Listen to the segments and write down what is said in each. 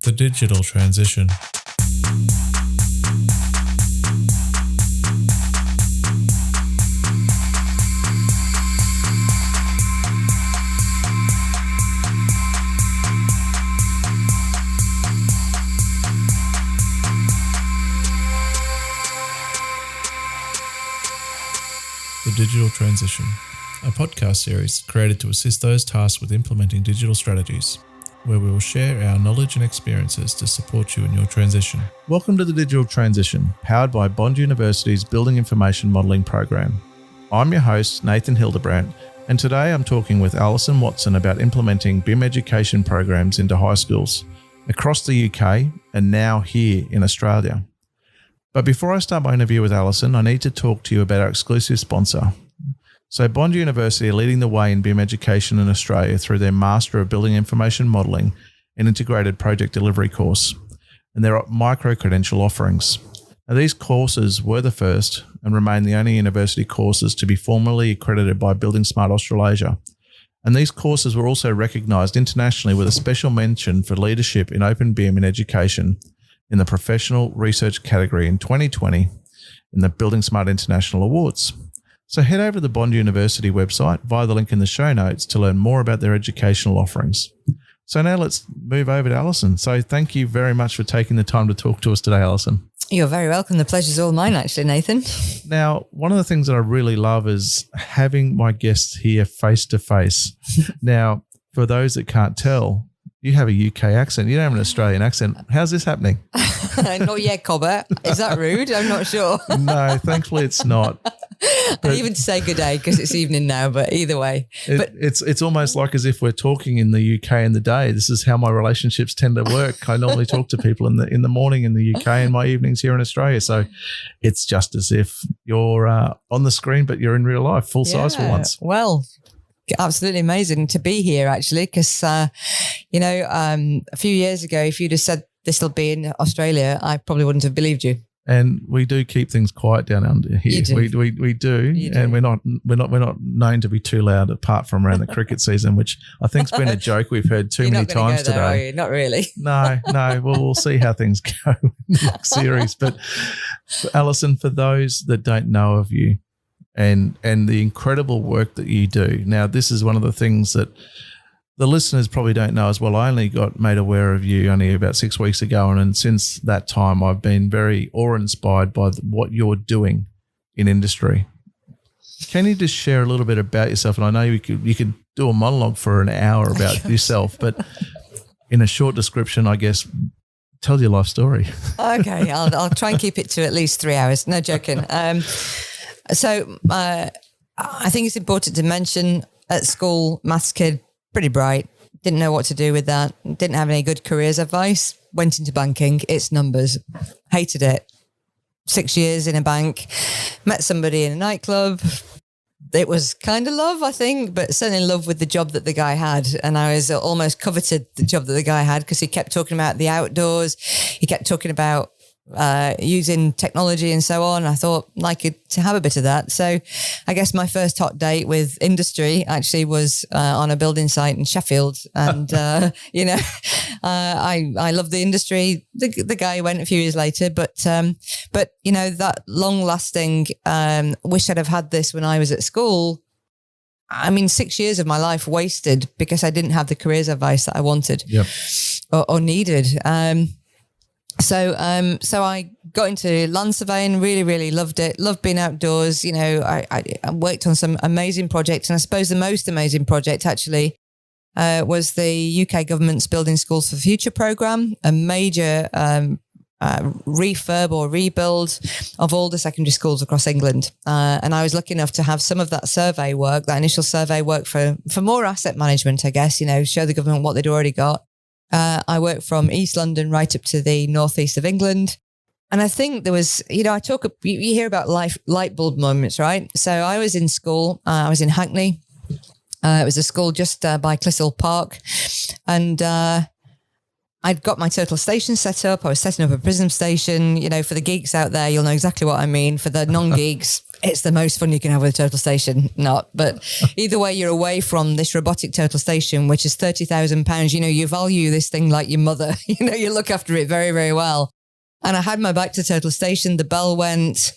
The digital transition. The Digital Transition, a podcast series created to assist those tasked with implementing digital strategies, where we will share our knowledge and experiences to support you in your transition. Welcome to The Digital Transition, powered by Bond University's Building Information Modelling program. I'm your host, Nathan Hildebrandt, and today I'm talking with Alison Watson about implementing BIM education programs into high schools across the UK and now here in Australia. But before I start my interview with Alison, I need to talk to you about our exclusive sponsor. So Bond University are leading the way in BIM education in Australia through their Master of Building Information Modelling and Integrated Project Delivery course, and their micro-credential offerings. Now, these courses were the first and remain the only university courses to be formally accredited by Building Smart Australasia. And these courses were also recognised internationally with a special mention for leadership in open BIM in education in the professional research category in 2020 in the Building Smart International Awards. So head over to the Bond University website via the link in the show notes to learn more about their educational offerings. So now let's move over to Alison. So thank you very much for taking the time to talk to us today, Alison. You're very welcome. The pleasure's all mine, actually, Nathan. Now, one of the things that I really love is having my guests here face to face. Now, for those that can't tell, you have a UK accent. You don't have an Australian accent. How's this happening? Not yet, Cobber. Is that rude? I'm not sure. No, thankfully it's not. I even say good day because it's evening now, but either way. It's almost like as if we're talking in the UK in the day. This is how my relationships tend to work. I normally talk to people in the morning in the UK and my evenings here in Australia. So it's just as if you're on the screen, but you're in real life, full size for once. Well, absolutely amazing to be here, actually, because, a few years ago, if you'd have said this will be in Australia, I probably wouldn't have believed you. And we do keep things quiet down under here. You do. We do, and we're not known to be too loud, apart from around the cricket season, which I think's been a joke we've heard too many times today. Are you? Not really. No. Well, we'll see how things go in the next series. But Alison, for those that don't know of you, and the incredible work that you do. Now, this is one of the things that the listeners probably don't know as well. I only got made aware of you only about 6 weeks ago, and since that time, I've been very awe-inspired by what you're doing in industry. Can you just share a little bit about yourself? And I know you could do a monologue for an hour about yourself, but in a short description, I guess, tell your life story. Okay, I'll try and keep it to at least 3 hours. No joking. So I think it's important to mention at school, maths kid, pretty bright, didn't know what to do with that, didn't have any good careers advice, went into banking, it's numbers, hated it. 6 years in a bank, met somebody in a nightclub. It was kind of love, I think, but certainly in love with the job that the guy had. And I was almost coveted the job that the guy had because he kept talking about the outdoors. He kept talking about using technology and so on. I thought I could to have a bit of that. So I guess my first hot date with industry actually was on a building site in Sheffield. And, I love the industry. The guy went a few years later, but that long lasting, wish I'd have had this when I was at school. I mean, 6 years of my life wasted because I didn't have the careers advice that I wanted or needed. So I got into land surveying, really, really loved it. Loved being outdoors. I worked on some amazing projects. And I suppose the most amazing project actually was the UK government's Building Schools for the Future programme, a major refurb or rebuild of all the secondary schools across England. And I was lucky enough to have some of that survey work, that initial survey work for more asset management, I guess, show the government what they'd already got. I worked from East London right up to the northeast of England. And I think there was, you hear about light bulb moments, right? So I was in school, I was in Hackney. It was a school just by Clissold Park. And I'd got my total station set up. I was setting up a prism station. For the geeks out there, you'll know exactly what I mean. For the non-geeks, It's the most fun you can have with a total station. Not, but either way, you're away from this robotic total station, which is £30,000. You know, you value this thing like your mother. You know, you look after it very, very well. And I had my back to total station. The bell went.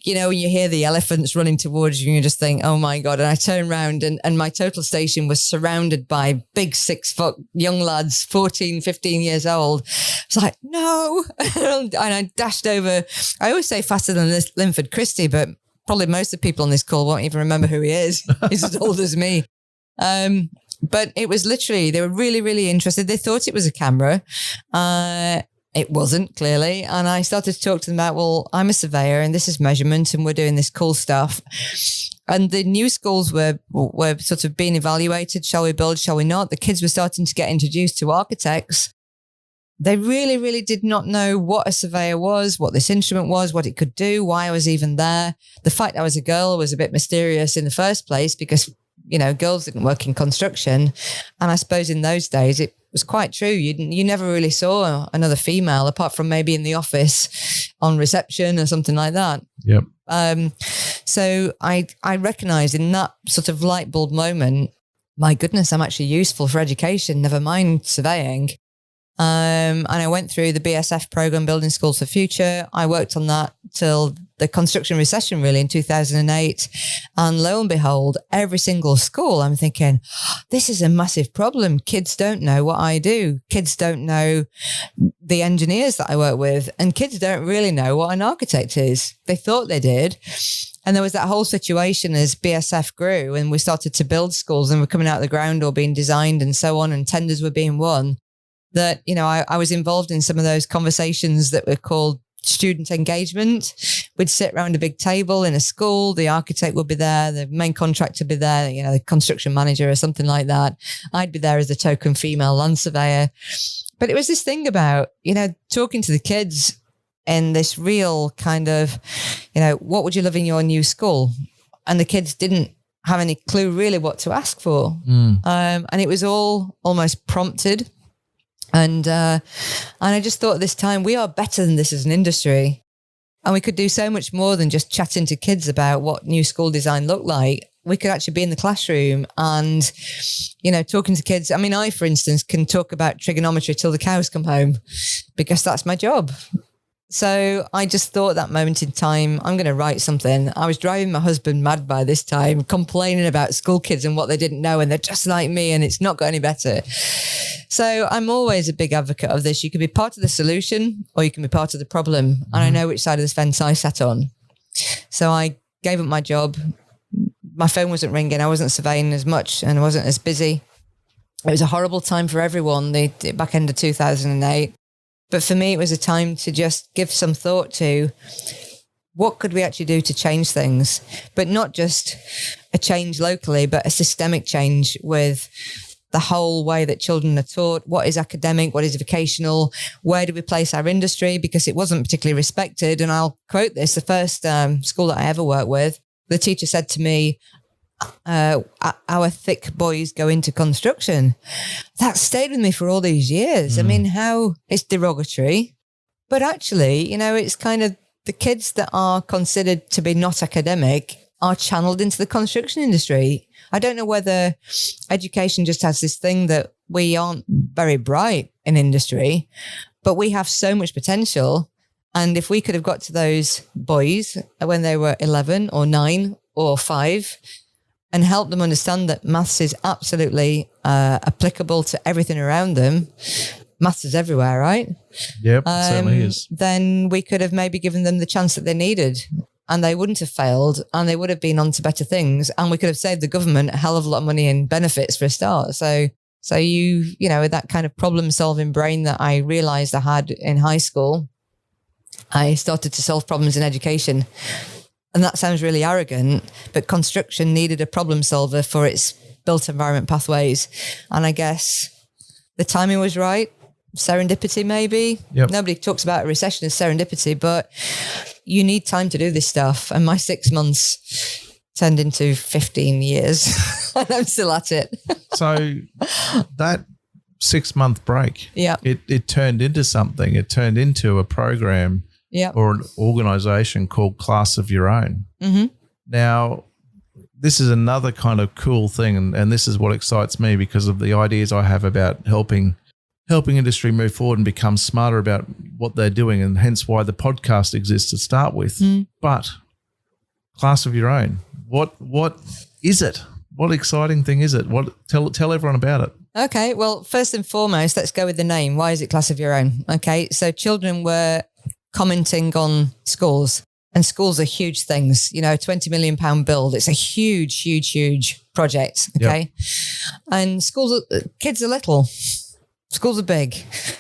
You know, when you hear the elephants running towards you, you just think, oh my God. And I turned around and my total station was surrounded by big 6-foot young lads, 14, 15 years old. I was like, no. And I dashed over. I always say faster than Linford Christie, but probably most of the people on this call won't even remember who he is. He's as old as me. But it was literally, they were really, really interested. They thought it was a camera. It wasn't, clearly. And I started to talk to them about, well, I'm a surveyor and this is measurement and we're doing this cool stuff. And the new schools were sort of being evaluated. Shall we build? Shall we not? The kids were starting to get introduced to architects. They really, really did not know what a surveyor was, what this instrument was, what it could do, why I was even there. The fact I was a girl was a bit mysterious in the first place because, you know, girls didn't work in construction. And I suppose in those days, it was quite true. You never really saw another female apart from maybe in the office on reception or something like that. Yep. So I recognized in that sort of light bulb moment, my goodness, I'm actually useful for education, never mind surveying. And I went through the BSF program, Building Schools for Future. I worked on that till the construction recession, really, in 2008. And lo and behold, every single school, I'm thinking, this is a massive problem. Kids don't know what I do. Kids don't know the engineers that I work with. And kids don't really know what an architect is. They thought they did. And there was that whole situation as BSF grew and we started to build schools and were coming out of the ground or being designed and so on, and tenders were being won. That, you know, I was involved in some of those conversations that were called student engagement. We'd sit around a big table in a school. The architect would be there. The main contractor would be there, you know, the construction manager or something like that. I'd be there as the token female land surveyor. But it was this thing about, you know, talking to the kids in this real kind of, you know, what would you love in your new school? And the kids didn't have any clue really what to ask for. And it was all almost prompted. And I just thought at this time, we are better than this as an industry. And we could do so much more than just chatting to kids about what new school design looked like. We could actually be in the classroom and, you know, talking to kids. I mean, I, for instance, can talk about trigonometry till the cows come home because that's my job. So I just thought that moment in time, I'm going to write something. I was driving my husband mad by this time, complaining about school kids and what they didn't know. And they're just like me and it's not got any better. So I'm always a big advocate of this. You can be part of the solution or you can be part of the problem. And I know which side of the fence I sat on. So I gave up my job. My phone wasn't ringing. I wasn't surveying as much and I wasn't as busy. It was a horrible time for everyone, the back end of 2008. But for me, it was a time to just give some thought to what could we actually do to change things, but not just a change locally, but a systemic change with the whole way that children are taught. What is academic? What is vocational? Where do we place our industry? Because it wasn't particularly respected. And I'll quote this, the first school that I ever worked with, the teacher said to me, our thick boys go into construction. That stayed with me for all these years. I mean, how it's derogatory, but actually, you know, it's kind of the kids that are considered to be not academic are channeled into the construction industry. I don't know whether education just has this thing that we aren't very bright in industry, but we have so much potential. And if we could have got to those boys when they were 11 or 9 or 5 and help them understand that maths is absolutely applicable to everything around them. Maths is everywhere, right? Yep, it certainly is. Then we could have maybe given them the chance that they needed and they wouldn't have failed and they would have been on to better things and we could have saved the government a hell of a lot of money in benefits for a start. So you know, that kind of problem solving brain that I realized I had in high school, I started to solve problems in education. And that sounds really arrogant, but construction needed a problem solver for its built environment pathways. And I guess the timing was right. Serendipity, maybe. Yep. Nobody talks about a recession as serendipity, but you need time to do this stuff. And my 6 months turned into 15 years and I'm still at it. So that 6 month break, yeah, it turned into something. It turned into a program or an organisation called Class of Your Own. Mm-hmm. Now, this is another kind of cool thing, and this is what excites me because of the ideas I have about helping industry move forward and become smarter about what they're doing, and hence why the podcast exists to start with. But Class of Your Own, what is it? What exciting thing is it? Tell everyone about it. Okay, well, first and foremost, let's go with the name. Why is it Class of Your Own? Okay, so children were commenting on schools, and schools are huge things. You know, £20 million build. It's a huge, huge, huge project. Okay, and kids are little. Schools are big.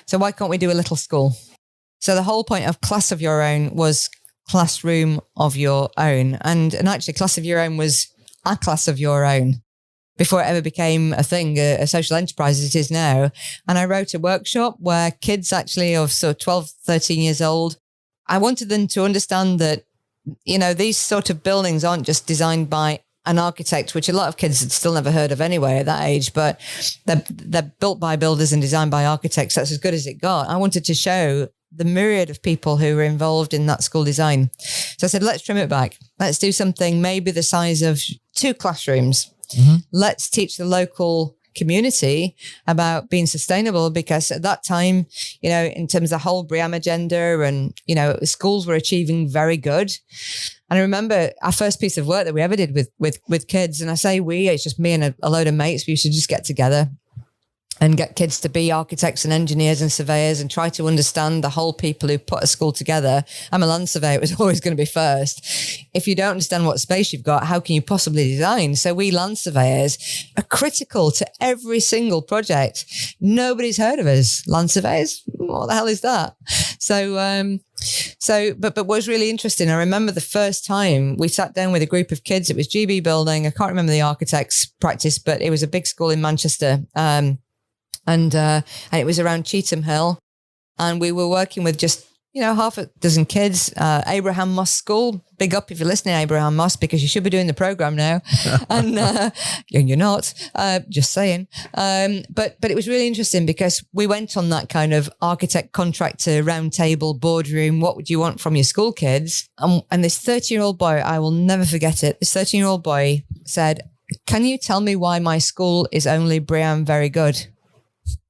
So why can't we do a little school? So the whole point of Class of Your Own was classroom of your own. And actually Class of Your Own was a class of your own before it ever became a thing, a social enterprise as it is now. And I wrote a workshop where kids actually of sort of 12, 13 years old, I wanted them to understand that, you know, these sort of buildings aren't just designed by an architect, which a lot of kids had still never heard of anyway at that age, but they're built by builders and designed by architects. That's as good as it got. I wanted to show the myriad of people who were involved in that school design. So I said, let's trim it back. Let's do something maybe the size of 2 classrooms. Mm-hmm. Let's teach the local community about being sustainable, because at that time, you know, in terms of the whole BIM agenda, and, you know, schools were achieving very good. And I remember our first piece of work that we ever did with kids, and I say it's just me and a load of mates. We used to just get together and get kids to be architects and engineers and surveyors and try to understand the whole people who put a school together. I'm a land surveyor. It was always going to be first. If you don't understand what space you've got, how can you possibly design? So we land surveyors are critical to every single project. Nobody's heard of us. Land surveyors? What the hell is that? But what was really interesting, I remember the first time we sat down with a group of kids. It was GB building. I can't remember the architect's practice, but it was a big school in Manchester. And it was around Cheetham Hill, and we were working with just, you know, half a dozen kids. Abraham Moss School, big up if you're listening, Abraham Moss, because you should be doing the program now, and you're not. Just saying. But it was really interesting because we went on that kind of architect contractor round table boardroom. What would you want from your school kids? And this 13-year-old boy, I will never forget it. This 13-year-old boy said, "Can you tell me why my school is only BREEAM very good?"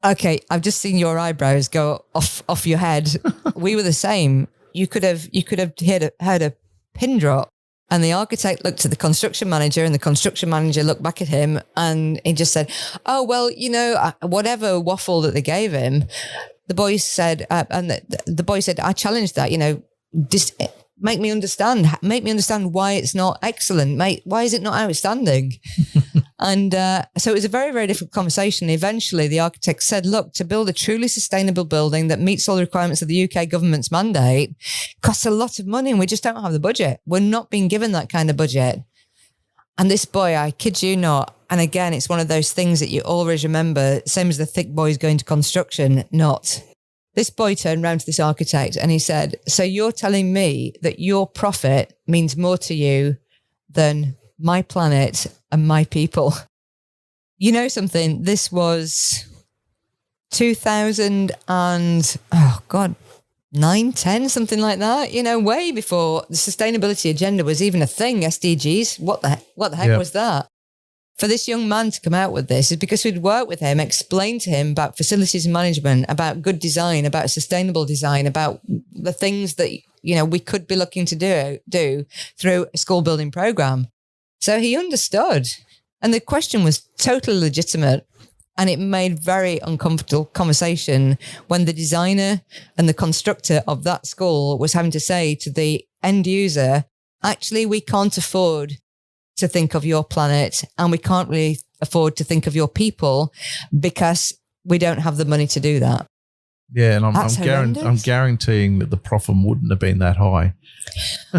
Okay, I've just seen your eyebrows go off your head. We were the same. You could have heard a pin drop. And the architect looked at the construction manager, and the construction manager looked back at him, and he just said, "Oh, well, you know, whatever waffle that they gave him." The boy said, the boy said, "I challenged that, you know, make me understand why it's not excellent. Why is it not outstanding?" And so it was a very, very difficult conversation. Eventually, the architect said, "Look, to build a truly sustainable building that meets all the requirements of the UK government's mandate costs a lot of money, and we just don't have the budget. We're not being given that kind of budget." And this boy, I kid you not, and again, it's one of those things that you always remember, same as the thick boys going to construction, not. This boy turned around to this architect and he said, "So you're telling me that your profit means more to you than my planet and my people?" You know something? This was 2000 and, 9, 10, something like that, you know, way before the sustainability agenda was even a thing, SDGs. What the heck was that? For this young man to come out with this is because we'd worked with him, explained to him about facilities management, about good design, about sustainable design, about the things that, you know, we could be looking to do through a school building program. So he understood. And the question was totally legitimate. And it made very uncomfortable conversation when the designer and the constructor of that school was having to say to the end user, "Actually, we can't afford to think of your planet, and we can't really afford to think of your people because we don't have the money to do that." Yeah, and I'm guaranteeing that the profit wouldn't have been that high.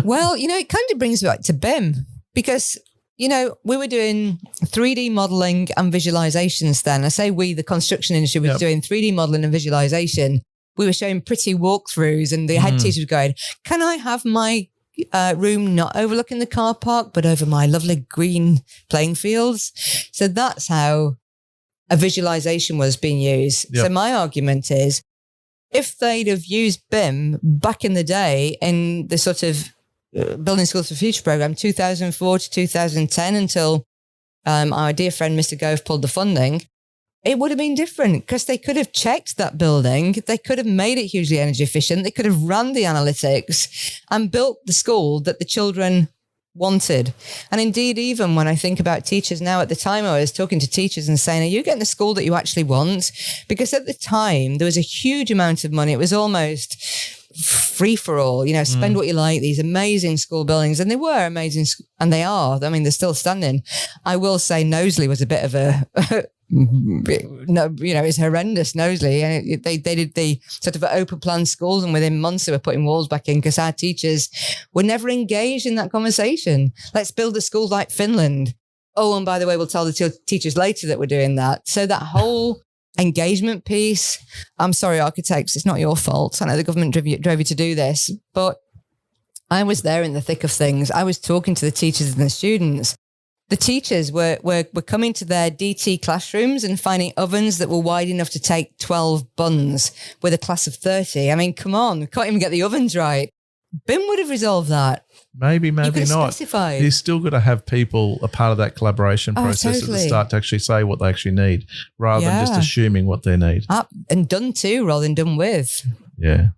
Well, you know, it kind of brings me back to BIM because, you know, we were doing 3D modeling and visualizations then. I say we, the construction industry, was doing 3D modeling and visualization. We were showing pretty walkthroughs, and the head teacher was going, "Can I have my room not overlooking the car park, but over my lovely green playing fields?" So that's how a visualization was being used. Yep. So my argument is, if they'd have used BIM back in the day in the sort of Building Schools for Future program, 2004 to 2010, until our dear friend Mr. Gove pulled the funding, it would have been different because they could have checked that building. They could have made it hugely energy efficient. They could have run the analytics and built the school that the children wanted. And indeed, even when I think about teachers now, at the time I was talking to teachers and saying, are you getting the school that you actually want? Because at the time there was a huge amount of money. It was almost free for all, spend what you like, these amazing school buildings. And they were amazing. And they are. I mean, they're still standing. I will say Knowsley was a bit of a, it's horrendous, Knowsley. They did the sort of open plan schools, and within months they were putting walls back in because our teachers were never engaged in that conversation. Let's build a school like Finland. Oh, and by the way, we'll tell the teachers later that we're doing that. So that whole engagement piece, I'm sorry, architects, it's not your fault. I know the government drove you to do this, but I was there in the thick of things. I was talking to the teachers and the students. The teachers were coming to their DT classrooms and finding ovens that were wide enough to take 12 buns with a class of 30. I mean, come on, can't even get the ovens right. BIM would have resolved that. Maybe not. Specified. You've still got to have people a part of that collaboration process at the start to actually say what they actually need, rather than just assuming what they need. And done to rather than done with. Yeah.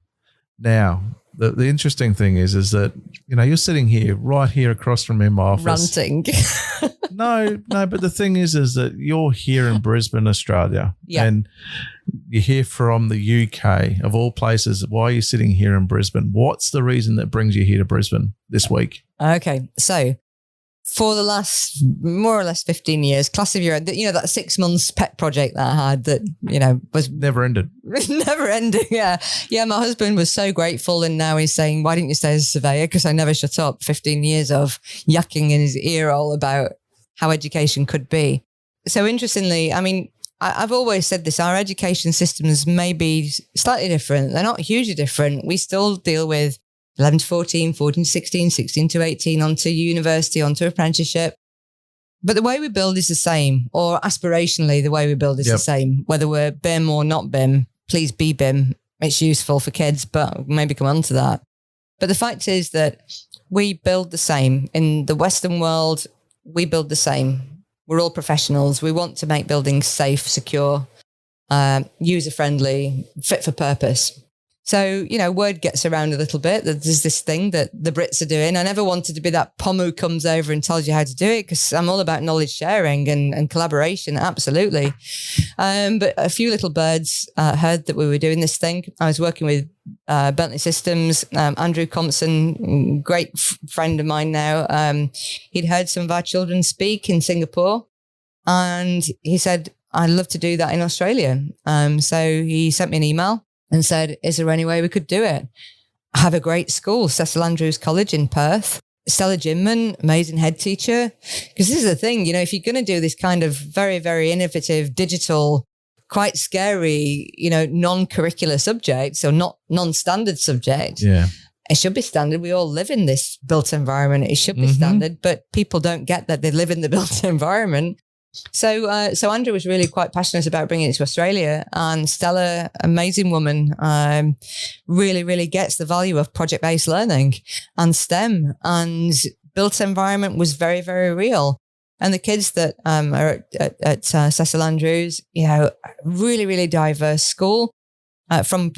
Now, the interesting thing is that, you're sitting here, right here across from me in my office. Ranting. No, but the thing is that you're here in Brisbane, Australia. Yeah. And you're here from the UK, of all places. Why are you sitting here in Brisbane? What's the reason that brings you here to Brisbane this week? Okay. So for the last more or less 15 years, class of year, that 6 months pet project that I had that, was never ended. Never ending. Yeah. Yeah. My husband was so grateful. And now he's saying, why didn't you stay as a surveyor? Because I never shut up. 15 years of yucking in his ear all about how education could be. So interestingly, I mean, I've always said this, our education systems may be slightly different. They're not hugely different. We still deal with 11 to 14, 14 to 16, 16 to 18, onto university, onto apprenticeship. But the way we build is the same, or aspirationally, the way we build is the same, whether we're BIM or not BIM. Please be BIM. It's useful for kids, but maybe come on to that. But the fact is that we build the same. In the Western world, we build the same. We're all professionals. We want to make buildings safe, secure, user-friendly, fit for purpose. So, word gets around a little bit that there's this thing that the Brits are doing. I never wanted to be that POM who comes over and tells you how to do it, because I'm all about knowledge sharing and collaboration, absolutely. But a few little birds heard that we were doing this thing. I was working with Bentley Systems, Andrew Compson, great friend of mine now. He'd heard some of our children speak in Singapore, and he said, I'd love to do that in Australia. So he sent me an email and said, is there any way we could do it? I have a great school, Cecil Andrews College in Perth. Stella Ginman, amazing head teacher. Because this is the thing, if you're going to do this kind of very, very innovative, digital, quite scary, non-curricular subject, so not non-standard subject. Yeah. It should be standard. We all live in this built environment. It should be standard, but people don't get that they live in the built environment. So Andrew was really quite passionate about bringing it to Australia, and Stella, amazing woman, really, really gets the value of project-based learning and STEM, and built environment was very, very real. And the kids that are at Cecil Andrews, really, really diverse school from,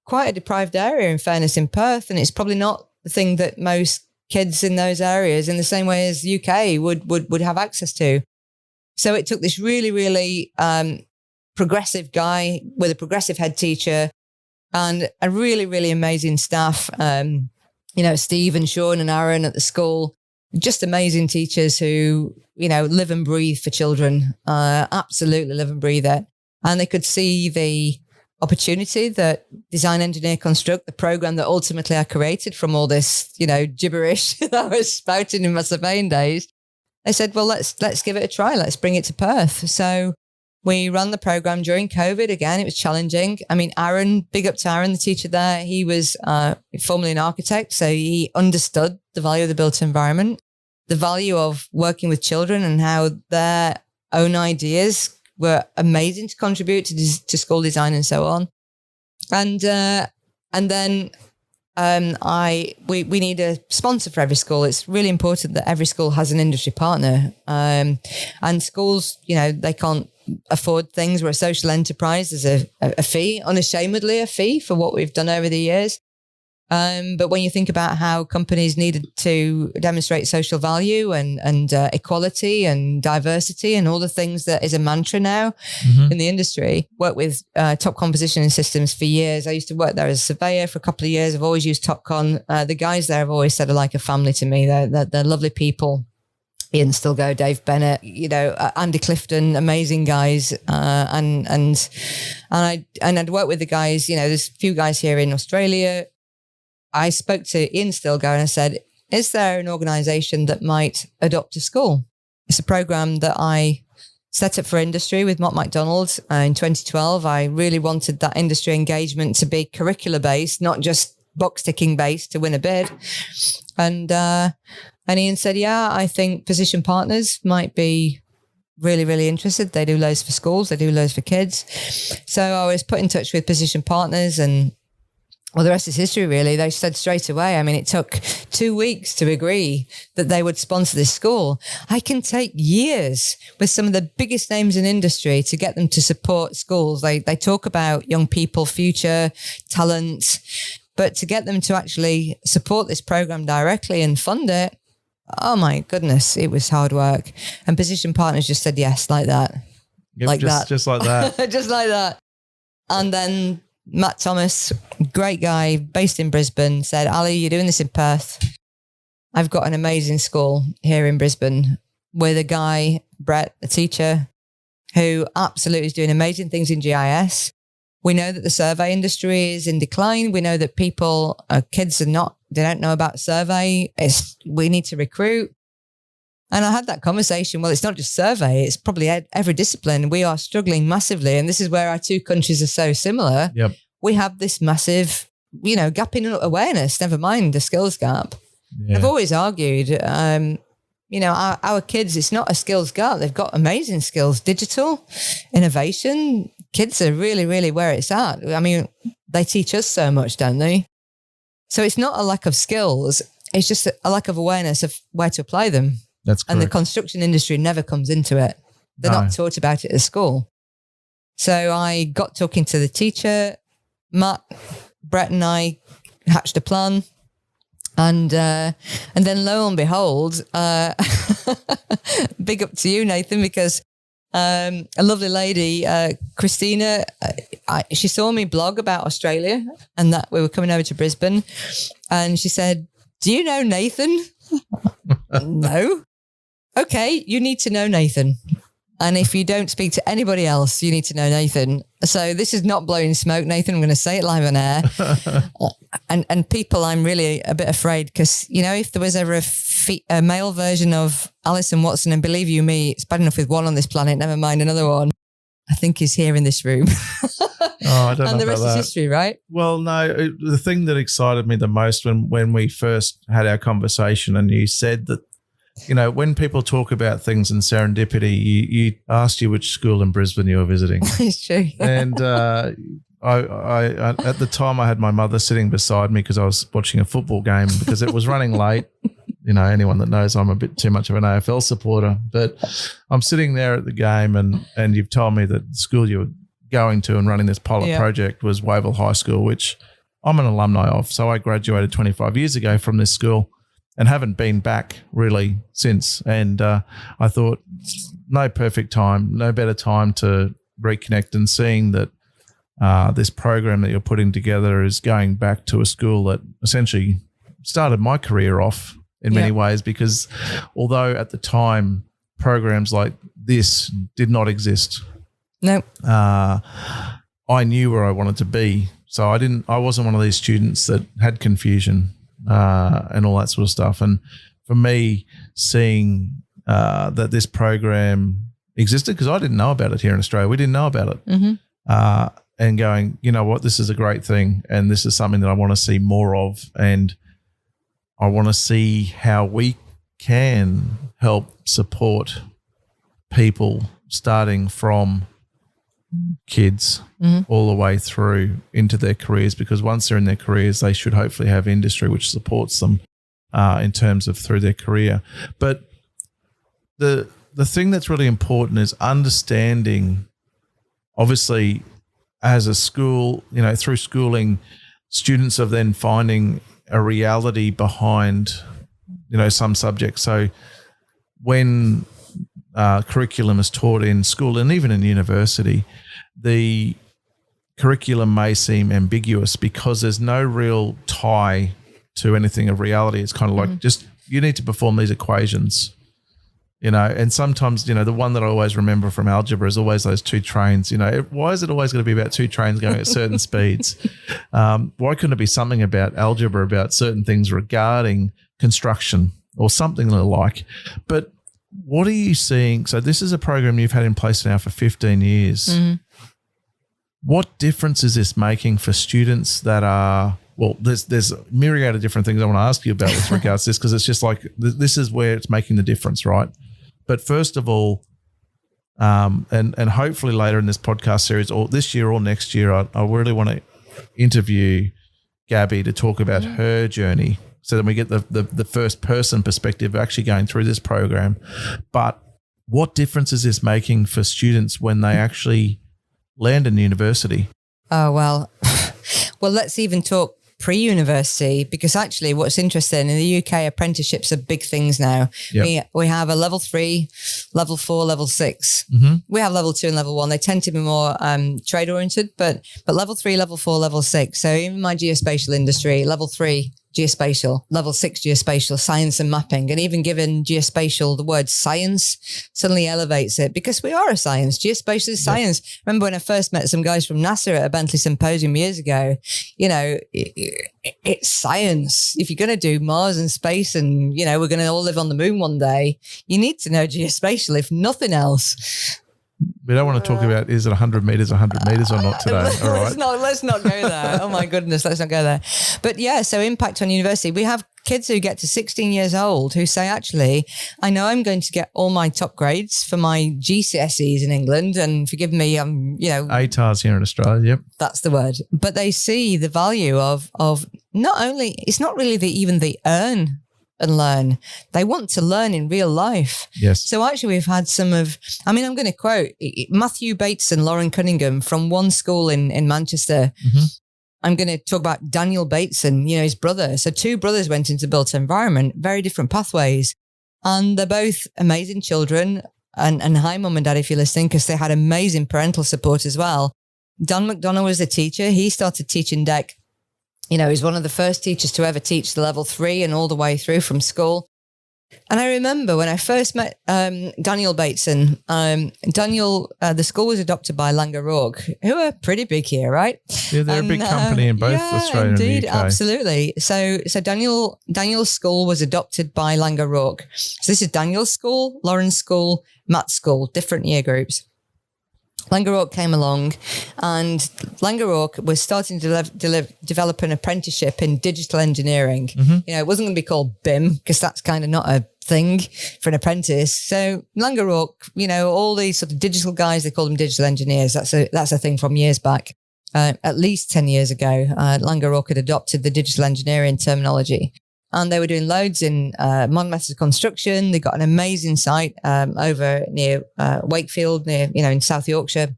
quite a deprived area, in fairness, in Perth, and it's probably not the thing that most kids in those areas, in the same way as the UK, would have access to. So it took this really, really progressive guy with a progressive head teacher and a really, really amazing staff. Steve and Sean and Aaron at the school, just amazing teachers who, live and breathe for children, absolutely live and breathe it. And they could see the opportunity that Design, Engineer, Construct, the program that ultimately I created from all this, gibberish that I was spouting in my surveying days. They said, well, let's give it a try. Let's bring it to Perth. So we ran the program during COVID. Again, it was challenging. I mean, Aaron, big up to Aaron, the teacher there. He was formerly an architect, so he understood the value of the built environment, the value of working with children, and how their own ideas were amazing to contribute to school design and so on. And then we need a sponsor for every school. It's really important that every school has an industry partner. And schools, they can't afford things. We're a social enterprise. There's a fee, unashamedly a fee for what we've done over the years. But when you think about how companies needed to demonstrate social value and equality and diversity and all the things that is a mantra now in the industry, worked with Top Composition Systems for years. I used to work there as a surveyor for a couple of years. I've always used TopCon. The guys there have always said are like a family to me. They're lovely people. Ian Stilgo, Dave Bennett, Andy Clifton, amazing guys. And I'd worked with the guys, there's a few guys here in Australia. I spoke to Ian Stilgo and I said, is there an organisation that might adopt a school? It's a programme that I set up for industry with Mott MacDonald in 2012. I really wanted that industry engagement to be curricular-based, not just box-ticking based to win a bid. And Ian said, yeah, I think Position Partners might be really, really interested. They do loads for schools. They do loads for kids. So I was put in touch with Position Partners and well, the rest is history, really. They said straight away. I mean, it took 2 weeks to agree that they would sponsor this school. I can take years with some of the biggest names in industry to get them to support schools. They talk about young people, future, talent, but to get them to actually support this program directly and fund it, oh my goodness, it was hard work. And Position Partners just said yes, like that. Yep, just like that. Just like that. And then Matt Thomas, great guy, based in Brisbane, said, Ali, you're doing this in Perth. I've got an amazing school here in Brisbane with a guy, Brett, a teacher, who absolutely is doing amazing things in GIS. We know that the survey industry is in decline. We know that kids they don't know about survey. We need to recruit. And I had that conversation. Well, it's not just survey, it's probably every discipline. We are struggling massively. And this is where our two countries are so similar. Yep. We have this massive, gap in awareness, never mind the skills gap. Yeah. I've always argued, our kids, it's not a skills gap. They've got amazing skills, digital, innovation. Kids are really, really where it's at. I mean, they teach us so much, don't they? So it's not a lack of skills. It's just a lack of awareness of where to apply them. That's correct. And the construction industry never comes into it. They're not taught about it at school. So I got talking to the teacher, Matt, Brett and I hatched a plan. And then lo and behold, big up to you, Nathan, because a lovely lady, Christina, she saw me blog about Australia and that we were coming over to Brisbane. And she said, do you know Nathan? No. Okay, you need to know Nathan. And if you don't speak to anybody else, you need to know Nathan. So this is not blowing smoke, Nathan. I'm going to say it live on air. And people, I'm really a bit afraid because, if there was ever a male version of Alison Watson, and believe you me, it's bad enough with one on this planet, never mind another one, I think he's here in this room. I don't know about that. And the rest is history, right? Well, no, the thing that excited me the most when we first had our conversation and you said that, when people talk about things in serendipity, you asked you which school in Brisbane you were visiting. It's true. And I at the time I had my mother sitting beside me because I was watching a football game because it was running late. Anyone that knows I'm a bit too much of an AFL supporter, but I'm sitting there at the game and you've told me that the school you were going to and running this pilot project was Wavell High School, which I'm an alumni of. So I graduated 25 years ago from this school and haven't been back really since. And I thought no better time to reconnect and seeing that this program that you're putting together is going back to a school that essentially started my career off in many ways, because although at the time programs like this did not exist, I knew where I wanted to be. So I wasn't one of these students that had confusion and all that sort of stuff. And for me, seeing that this program existed, because I didn't know about it here in Australia, we didn't know about it, and going, you know what, this is a great thing, and this is something that I want to see more of, and I want to see how we can help support people starting from kids all the way through into their careers, because once they're in their careers, they should hopefully have industry which supports them in terms of through their career. But the thing that's really important is understanding, obviously, as a school, through schooling, students are then finding a reality behind, some subjects. So when curriculum is taught in school and even in university, the curriculum may seem ambiguous because there's no real tie to anything of reality. It's kind of like just you need to perform these equations, and sometimes, the one that I always remember from algebra is always those two trains. Why is it always going to be about two trains going at certain speeds? Why couldn't it be something about algebra, about certain things regarding construction or something like? But what are you seeing? So this is a program you've had in place now for 15 years. What difference is this making for students that are, well, there's a myriad of different things I want to ask you about with regards to this, because it's just like this is where it's making the difference, right? But first of all, and hopefully later in this podcast series, or this year or next year, I really want to interview Gabby to talk about her journey, so that we get the first person perspective actually going through this program. But what difference is this making for students when they actually land in university? Oh, well, let's even talk pre-university, because actually what's interesting, in the UK, apprenticeships are big things now. Yep. We have a level 3, level 4, level 6. We have level 2 and level 1. They tend to be more trade oriented, but level 3, level 4, level 6. So even my geospatial industry, level 3, geospatial, level 6 geospatial, science and mapping, and even given geospatial the word science suddenly elevates it, because we are a science. Geospatial is science. Yep. Remember when I first met some guys from NASA at a Bentley symposium years ago, it's science. If you're going to do Mars and space and, we're going to all live on the moon one day, you need to know geospatial, if nothing else. We don't want to talk about is it 100 meters or not today. All right. Let's not go there. Oh my goodness, let's not go there. But yeah, so impact on university. We have kids who get to 16 years old who say, actually, I know I'm going to get all my top grades for my GCSEs in England, and forgive me, ATARs here in Australia. Yep, that's the word. But they see the value of not only, it's not really even the earn and learn. They want to learn in real life. Yes. So actually we've had I'm going to quote Matthew Bates and Lauren Cunningham from one school in Manchester. I'm going to talk about Daniel Bateson, his brother. So two brothers went into built environment, very different pathways. And they're both amazing children. And hi, mum and dad, if you're listening, because they had amazing parental support as well. Dan McDonough was the teacher. He started teaching deck. He's one of the first teachers to ever teach the level 3 and all the way through from school. And I remember when I first met Daniel Bateson, the school was adopted by Langer O'Rourke, who are pretty big here, right? Yeah, they're a big company in both Australia and the UK. Absolutely. So Daniel's school was adopted by Langer O'Rourke. So this is Daniel's school, Lauren's school, Matt's school, different year groups. Langer O'Rourke came along, and Langer O'Rourke was starting to develop an apprenticeship in digital engineering. It wasn't going to be called BIM, because that's kind of not a thing for an apprentice. So Langer O'Rourke, all these sort of digital guys, they call them digital engineers. That's a thing from years back. At least 10 years ago, Langer O'Rourke had adopted the digital engineering terminology. And they were doing loads in modern methods of construction. They got an amazing site over near Wakefield, in South Yorkshire.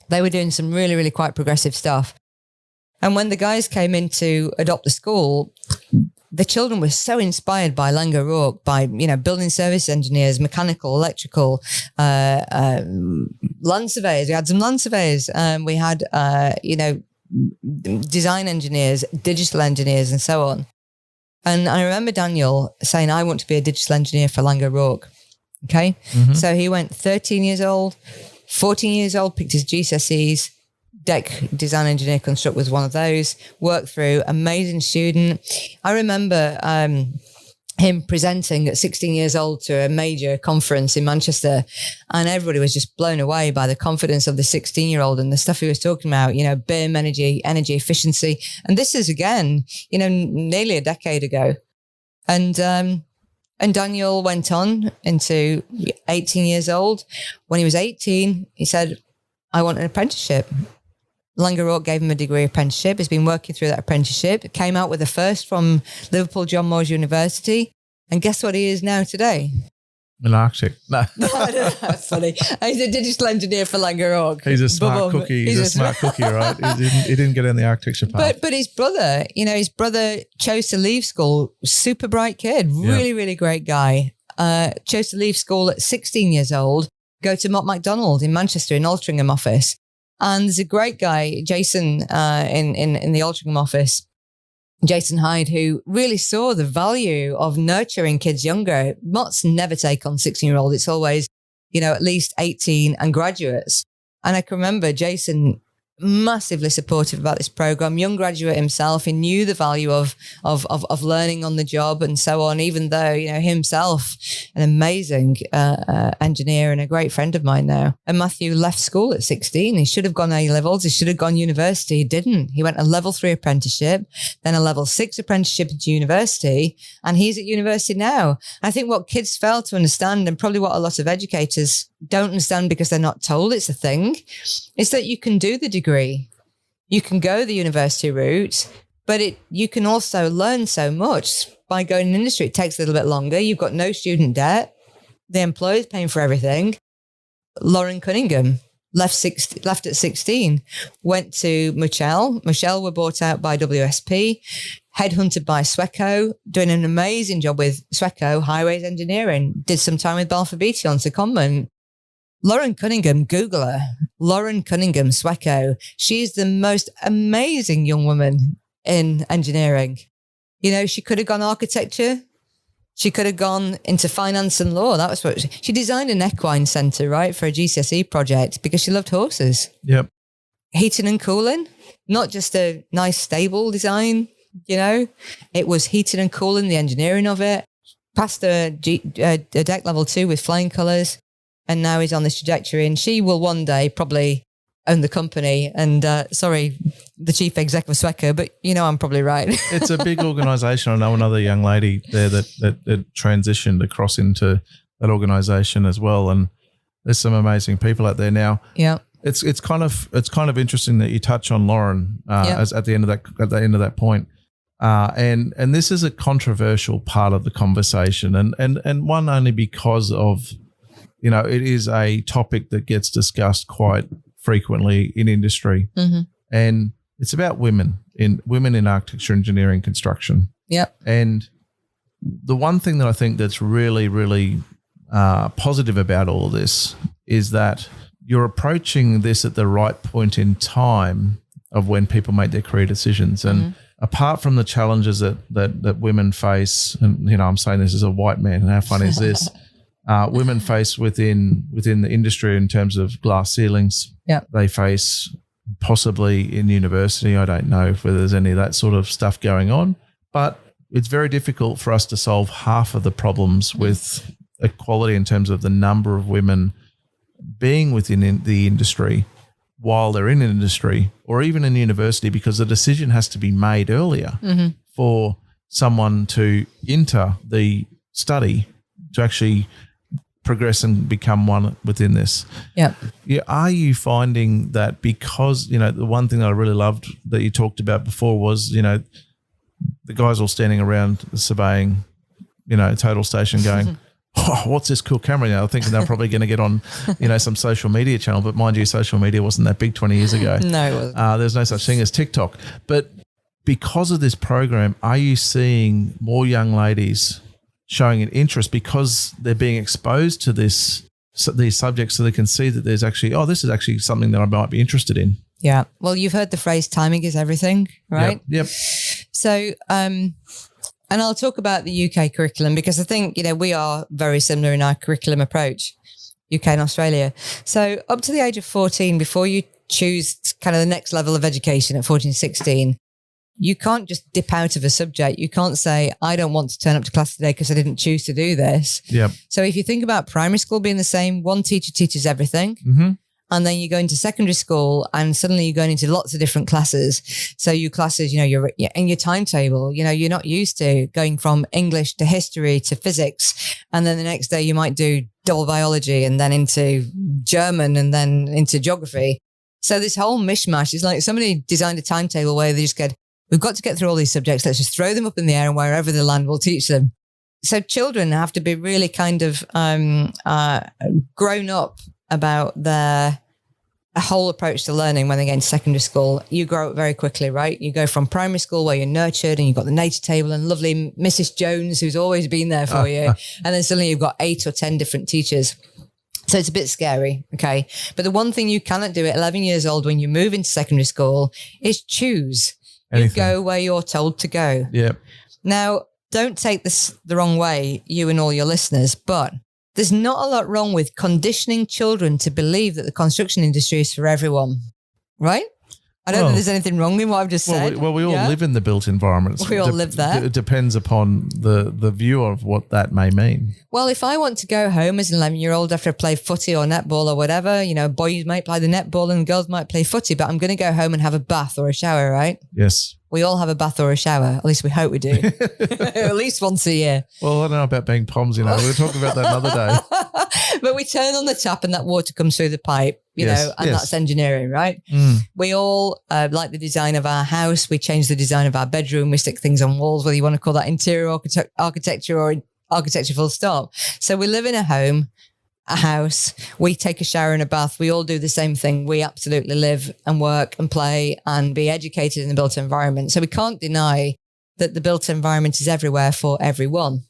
They were doing some really, really quite progressive stuff. And when the guys came in to adopt the school, the children were so inspired by Langer O'Rourke, by, building service engineers, mechanical, electrical, land surveyors. We had some land surveyors. We had, design engineers, digital engineers, and so on. And I remember Daniel saying, I want to be a digital engineer for Langer O'Rourke. Okay. So he went 13 years old, 14 years old, picked his GCSEs, DEC, design engineer construct was one of those, worked through, amazing student. I remember him presenting at 16 years old to a major conference in Manchester, and everybody was just blown away by the confidence of the 16-year-old and the stuff he was talking about, BIM, energy efficiency. And this is, again, nearly a decade ago. And Daniel went on into 18 years old. When he was 18, he said, I want an apprenticeship. Langer Hawke gave him a degree apprenticeship. He's been working through that apprenticeship. Came out with a first from Liverpool John Moores University. And guess what he is now today? An architect. No. That's funny. He's a digital engineer for Langer Hawke. He's a smart cookie. He's a smart cookie, right? He didn't get in the architecture path. But his brother, his brother chose to leave school. Super bright kid. Really, really great guy. Chose to leave school at 16 years old, go to Mott MacDonald in Manchester in Altrincham office. And there's a great guy, Jason, in the Altrincham office, Jason Hyde, who really saw the value of nurturing kids younger. Mott's never take on 16-year-old. It's always, at least 18 and graduates. And I can remember Jason massively supportive about this program, young graduate himself. He knew the value of learning on the job and so on, even though, himself, an amazing engineer and a great friend of mine now. And Matthew left school at 16. He should have gone A-levels. He should have gone university. He didn't. He went a level 3 apprenticeship, then a level 6 apprenticeship into university. And he's at university now. I think what kids fail to understand, and probably what a lot of educators don't understand because they're not told it's a thing, is that you can do the degree, you can go the university route, but you can also learn so much by going in industry. It takes a little bit longer. You've got no student debt. The employer's paying for everything. Lauren Cunningham left at 16, went to Mutual. Mutual were bought out by WSP, headhunted by Sweco, doing an amazing job with Sweco, highways engineering, did some time with Balfour Beatty on secondment. Lauren Cunningham, Google her. Lauren Cunningham, Sweco. She's the most amazing young woman in engineering. She could have gone architecture. She could have gone into finance and law. That was what she designed an equine centre, right, for a GCSE project because she loved horses. Yep. Heating and cooling, not just a nice stable design, It was heating and cooling, the engineering of it. Passed a deck level 2 with flying colours. And now he's on this trajectory, and she will one day probably own the company. And sorry, the chief exec of Sweco, but I'm probably right. It's a big organisation. I know another young lady there that transitioned across into that organisation as well. And there's some amazing people out there now. Yeah, it's kind of interesting that you touch on Lauren as at the end of that point. And this is a controversial part of the conversation, and one only because of. It is a topic that gets discussed quite frequently in industry, and it's about women in architecture, engineering, construction. Yep. And the one thing that I think that's really, really positive about all of this is that you're approaching this at the right point in time of when people make their career decisions. And apart from the challenges that women face, and I'm saying this as a white man, and how funny is this? Women face within the industry in terms of glass ceilings. Yeah. They face possibly in university. I don't know whether there's any of that sort of stuff going on, but it's very difficult for us to solve half of the problems with equality in terms of the number of women being within the industry while they're in industry or even in university, because the decision has to be made earlier for someone to enter the study to actually progress and become one within this. Yeah. Are you finding that because, the one thing that I really loved that you talked about before was, the guys all standing around surveying, total station going, oh, what's this cool camera now? Thinking they're probably going to get on, some social media channel. But mind you, social media wasn't that big 20 years ago. No, it wasn't. There's no such thing as TikTok. But because of this program, are you seeing more young ladies showing an interest because they're being exposed to these subjects so they can see that there's actually, this is actually something that I might be interested in? Yeah. Well, you've heard the phrase timing is everything, right? Yep. So, and I'll talk about the UK curriculum because I think, we are very similar in our curriculum approach, UK and Australia. So up to the age of 14, before you choose kind of the next level of education at 14, 16, you can't just dip out of a subject. You can't say, I don't want to turn up to class today because I didn't choose to do this. Yep. So if you think about primary school being the same, one teacher teaches everything. And then you go into secondary school and suddenly you're going into lots of different classes. So your classes, you're in your timetable, you're not used to going from English to history to physics. And then the next day you might do double biology and then into German and then into geography. So this whole mishmash is like somebody designed a timetable where they just get, we've got to get through all these subjects. Let's just throw them up in the air and wherever they land, we'll teach them. So children have to be really kind of grown up about their whole approach to learning when they get into secondary school. You grow up very quickly, right? You go from primary school where you're nurtured and you've got the nature table and lovely Mrs. Jones who's always been there for you. And then suddenly you've got 8 or 10 different teachers. So it's a bit scary, okay? But the one thing you cannot do at 11 years old when you move into secondary school is choose. Anything. You go where you're told to go. Yep. Now, don't take this the wrong way, you and all your listeners, but there's not a lot wrong with conditioning children to believe that the construction industry is for everyone, right? I don't think there's anything wrong in what I've just said. We all live in the built environment. We all live there. It depends upon the view of what that may mean. Well, if I want to go home as an 11-year-old after I play footy or netball or whatever, boys might play the netball and girls might play footy, but I'm going to go home and have a bath or a shower, right? Yes. We all have a bath or a shower. At least we hope we do. At least once a year. Well, I don't know about being Poms, we were talking about that another day. But we turn on the tap and that water comes through the pipe, that's engineering, right? Mm. We all like the design of our house. We change the design of our bedroom. We stick things on walls, whether you want to call that interior architecture or architecture full stop. So we live in a home, a house, we take a shower and a bath. We all do the same thing. We absolutely live and work and play and be educated in the built environment. So we can't deny that the built environment is everywhere for everyone.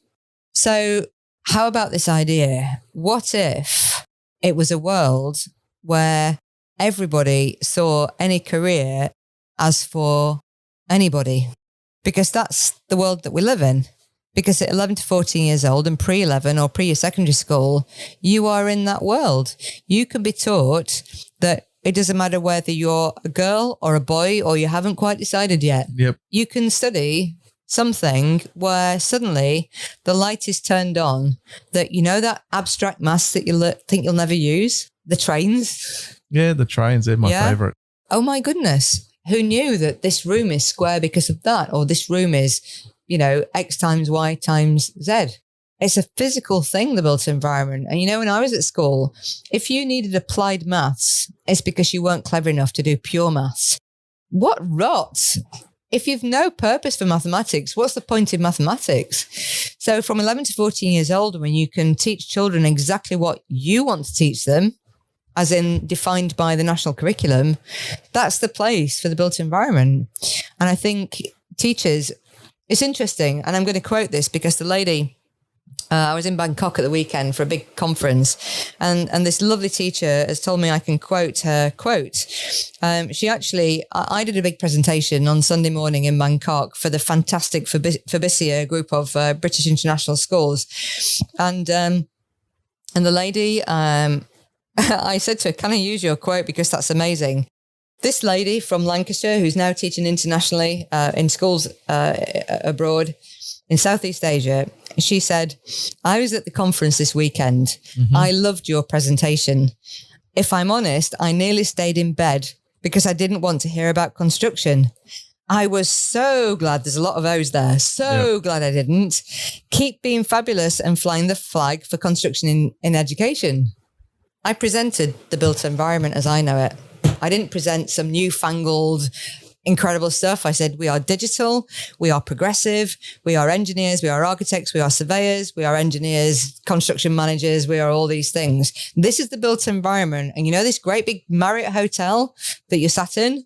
So how about this idea? What if it was a world where everybody saw any career as for anybody? Because that's the world that we live in. Because at 11 to 14 years old and pre-11 or pre secondary school, you are in that world. You can be taught that it doesn't matter whether you're a girl or a boy or you haven't quite decided yet. Yep. You can study something where suddenly the light is turned on, that that abstract maths that you think you'll never use, the trains. Yeah, the trains, they're my favorite. Oh my goodness. Who knew that this room is square because of that? Or this room is, X times Y times Z. It's a physical thing, the built environment. And when I was at school, if you needed applied maths, it's because you weren't clever enough to do pure maths. What rot? If you've no purpose for mathematics, what's the point in mathematics? So from 11 to 14 years old, when you can teach children exactly what you want to teach them, as in defined by the national curriculum, that's the place for the built environment. And I think teachers, it's interesting, and I'm going to quote this because the lady, I was in Bangkok at the weekend for a big conference, and this lovely teacher has told me I can quote her quote. She actually, I did a big presentation on Sunday morning in Bangkok for the fantastic Fabricia group of British international schools. And the lady, I said to her, can I use your quote because that's amazing? This lady from Lancashire, who's now teaching internationally in schools abroad in Southeast Asia, she said, I was at the conference this weekend. Mm-hmm. I loved your presentation. If I'm honest, I nearly stayed in bed because I didn't want to hear about construction. I was so glad, there's a lot of O's there, glad I didn't. Keep being fabulous and flying the flag for construction in education. I presented the built environment as I know it. I didn't present some newfangled, incredible stuff. I said, we are digital, we are progressive, we are engineers, we are architects, we are surveyors, we are engineers, construction managers, we are all these things. This is the built environment. And this great big Marriott hotel that you sat in,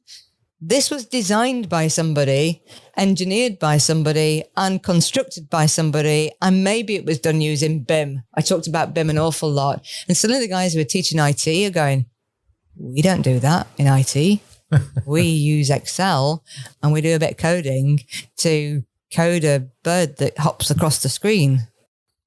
this was designed by somebody, engineered by somebody, and constructed by somebody. And maybe it was done using BIM. I talked about BIM an awful lot. And suddenly the guys who are teaching IT are going, we don't do that in IT. We use Excel and we do a bit of coding to code a bird that hops across the screen.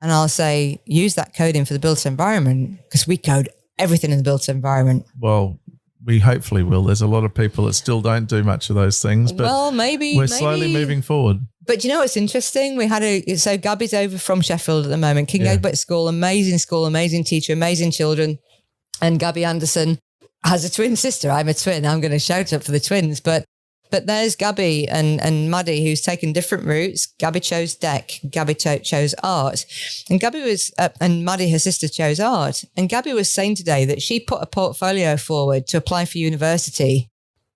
And I'll say, use that coding for the built environment because we code everything in the built environment. Well, we hopefully will. There's a lot of people that still don't do much of those things, but we're slowly moving forward. But what's interesting? We had so Gabby's over from Sheffield at the moment, King Egbert School, amazing teacher, amazing children. And Gabby Anderson has a twin sister. I'm a twin. I'm going to shout up for the twins. But But there's Gabby and Maddie, who's taken different routes. Gabby chose deck. Gabby chose art. And Gabby was, and Maddie, her sister, chose art. And Gabby was saying today that she put a portfolio forward to apply for university.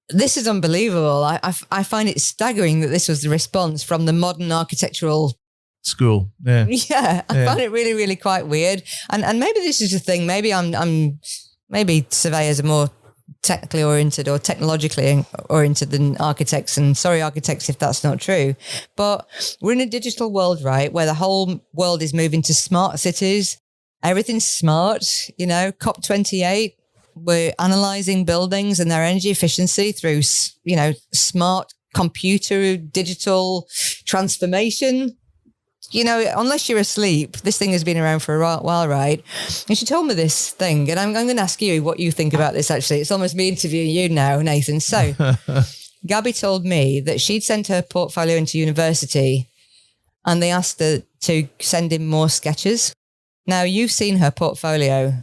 This is unbelievable. I find it staggering that this was the response from the modern architectural school. Yeah. Yeah. I found it really, really quite weird. And maybe this is a thing. Maybe maybe surveyors are more technically oriented or technologically oriented than architects, and sorry architects if that's not true, but we're in a digital world, right, where the whole world is moving to smart cities. Everything's smart, COP28, we're analyzing buildings and their energy efficiency through smart computer digital transformation. Unless you're asleep, this thing has been around for a while, right? And she told me this thing, and I'm going to ask you what you think about this, actually. It's almost me interviewing you now, Nathan. So Gabby told me that she'd sent her portfolio into university and they asked her to send in more sketches. Now, you've seen her portfolio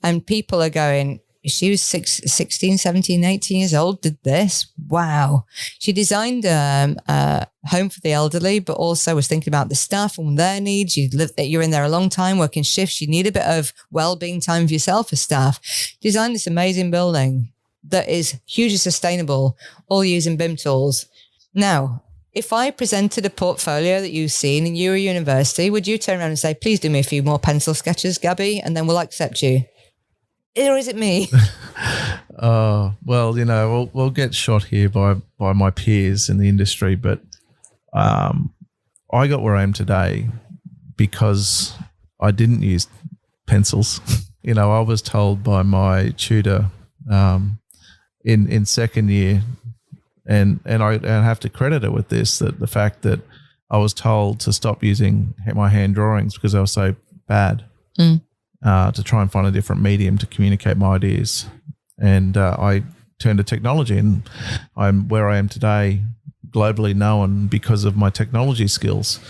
and people are going, she was 16, 17, 18 years old, did this. Wow. She designed a home for the elderly, but also was thinking about the staff and their needs. You're in there a long time, working shifts. You need a bit of well-being time for yourself as staff. Designed this amazing building that is hugely sustainable, all using BIM tools. Now, if I presented a portfolio that you've seen and you were a university, would you turn around and say, please do me a few more pencil sketches, Gabby, and then we'll accept you? Or is it me? Well, we'll get shot here by my peers in the industry, but I got where I am today because I didn't use pencils. I was told by my tutor in second year, and I have to credit it with this, that the fact that I was told to stop using my hand drawings because they were so bad. To try and find a different medium to communicate my ideas. And I turned to technology, and I'm where I am today, globally known because of my technology skills.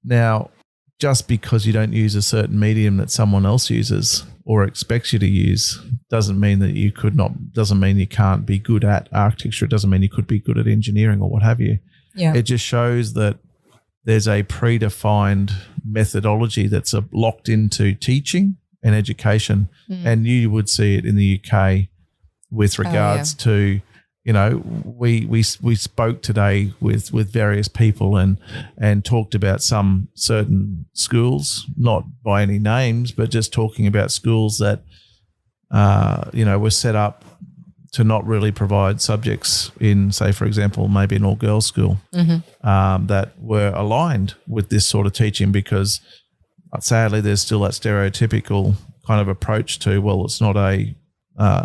Now, just because you don't use a certain medium that someone else uses or expects you to use doesn't mean that doesn't mean you can't be good at architecture. It doesn't mean you could be good at engineering or what have you. Yeah. It just shows that there's a predefined methodology that's locked into teaching and education. And you would see it in the UK with regards to, we spoke today with various people and talked about some certain schools, not by any names, but just talking about schools that, were set up to not really provide subjects in, say, for example, maybe an all-girls school that were aligned with this sort of teaching, because sadly there's still that stereotypical kind of approach to, well, it's not a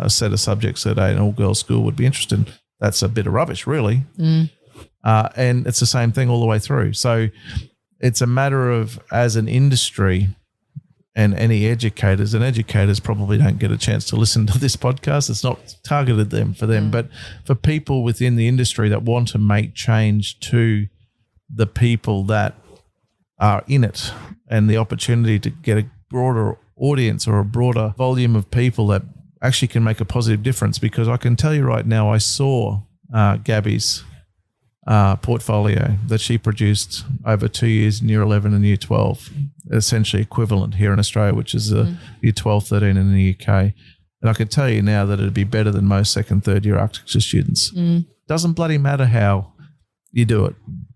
set of subjects that an all-girls school would be interested in. That's a bit of rubbish, really. And it's the same thing all the way through. So it's a matter of, as an industry, and any educators probably don't get a chance to listen to this podcast. It's not targeted for them, but for people within the industry that want to make change to the people that are in it, and the opportunity to get a broader audience or a broader volume of people that actually can make a positive difference. Because I can tell you right now, I saw Gabby's portfolio that she produced over 2 years in Year 11 and Year 12, essentially equivalent here in Australia, which is Year 12, 13 in the UK. And I can tell you now that it'd be better than most second, third year architecture students. Doesn't bloody matter how you do it.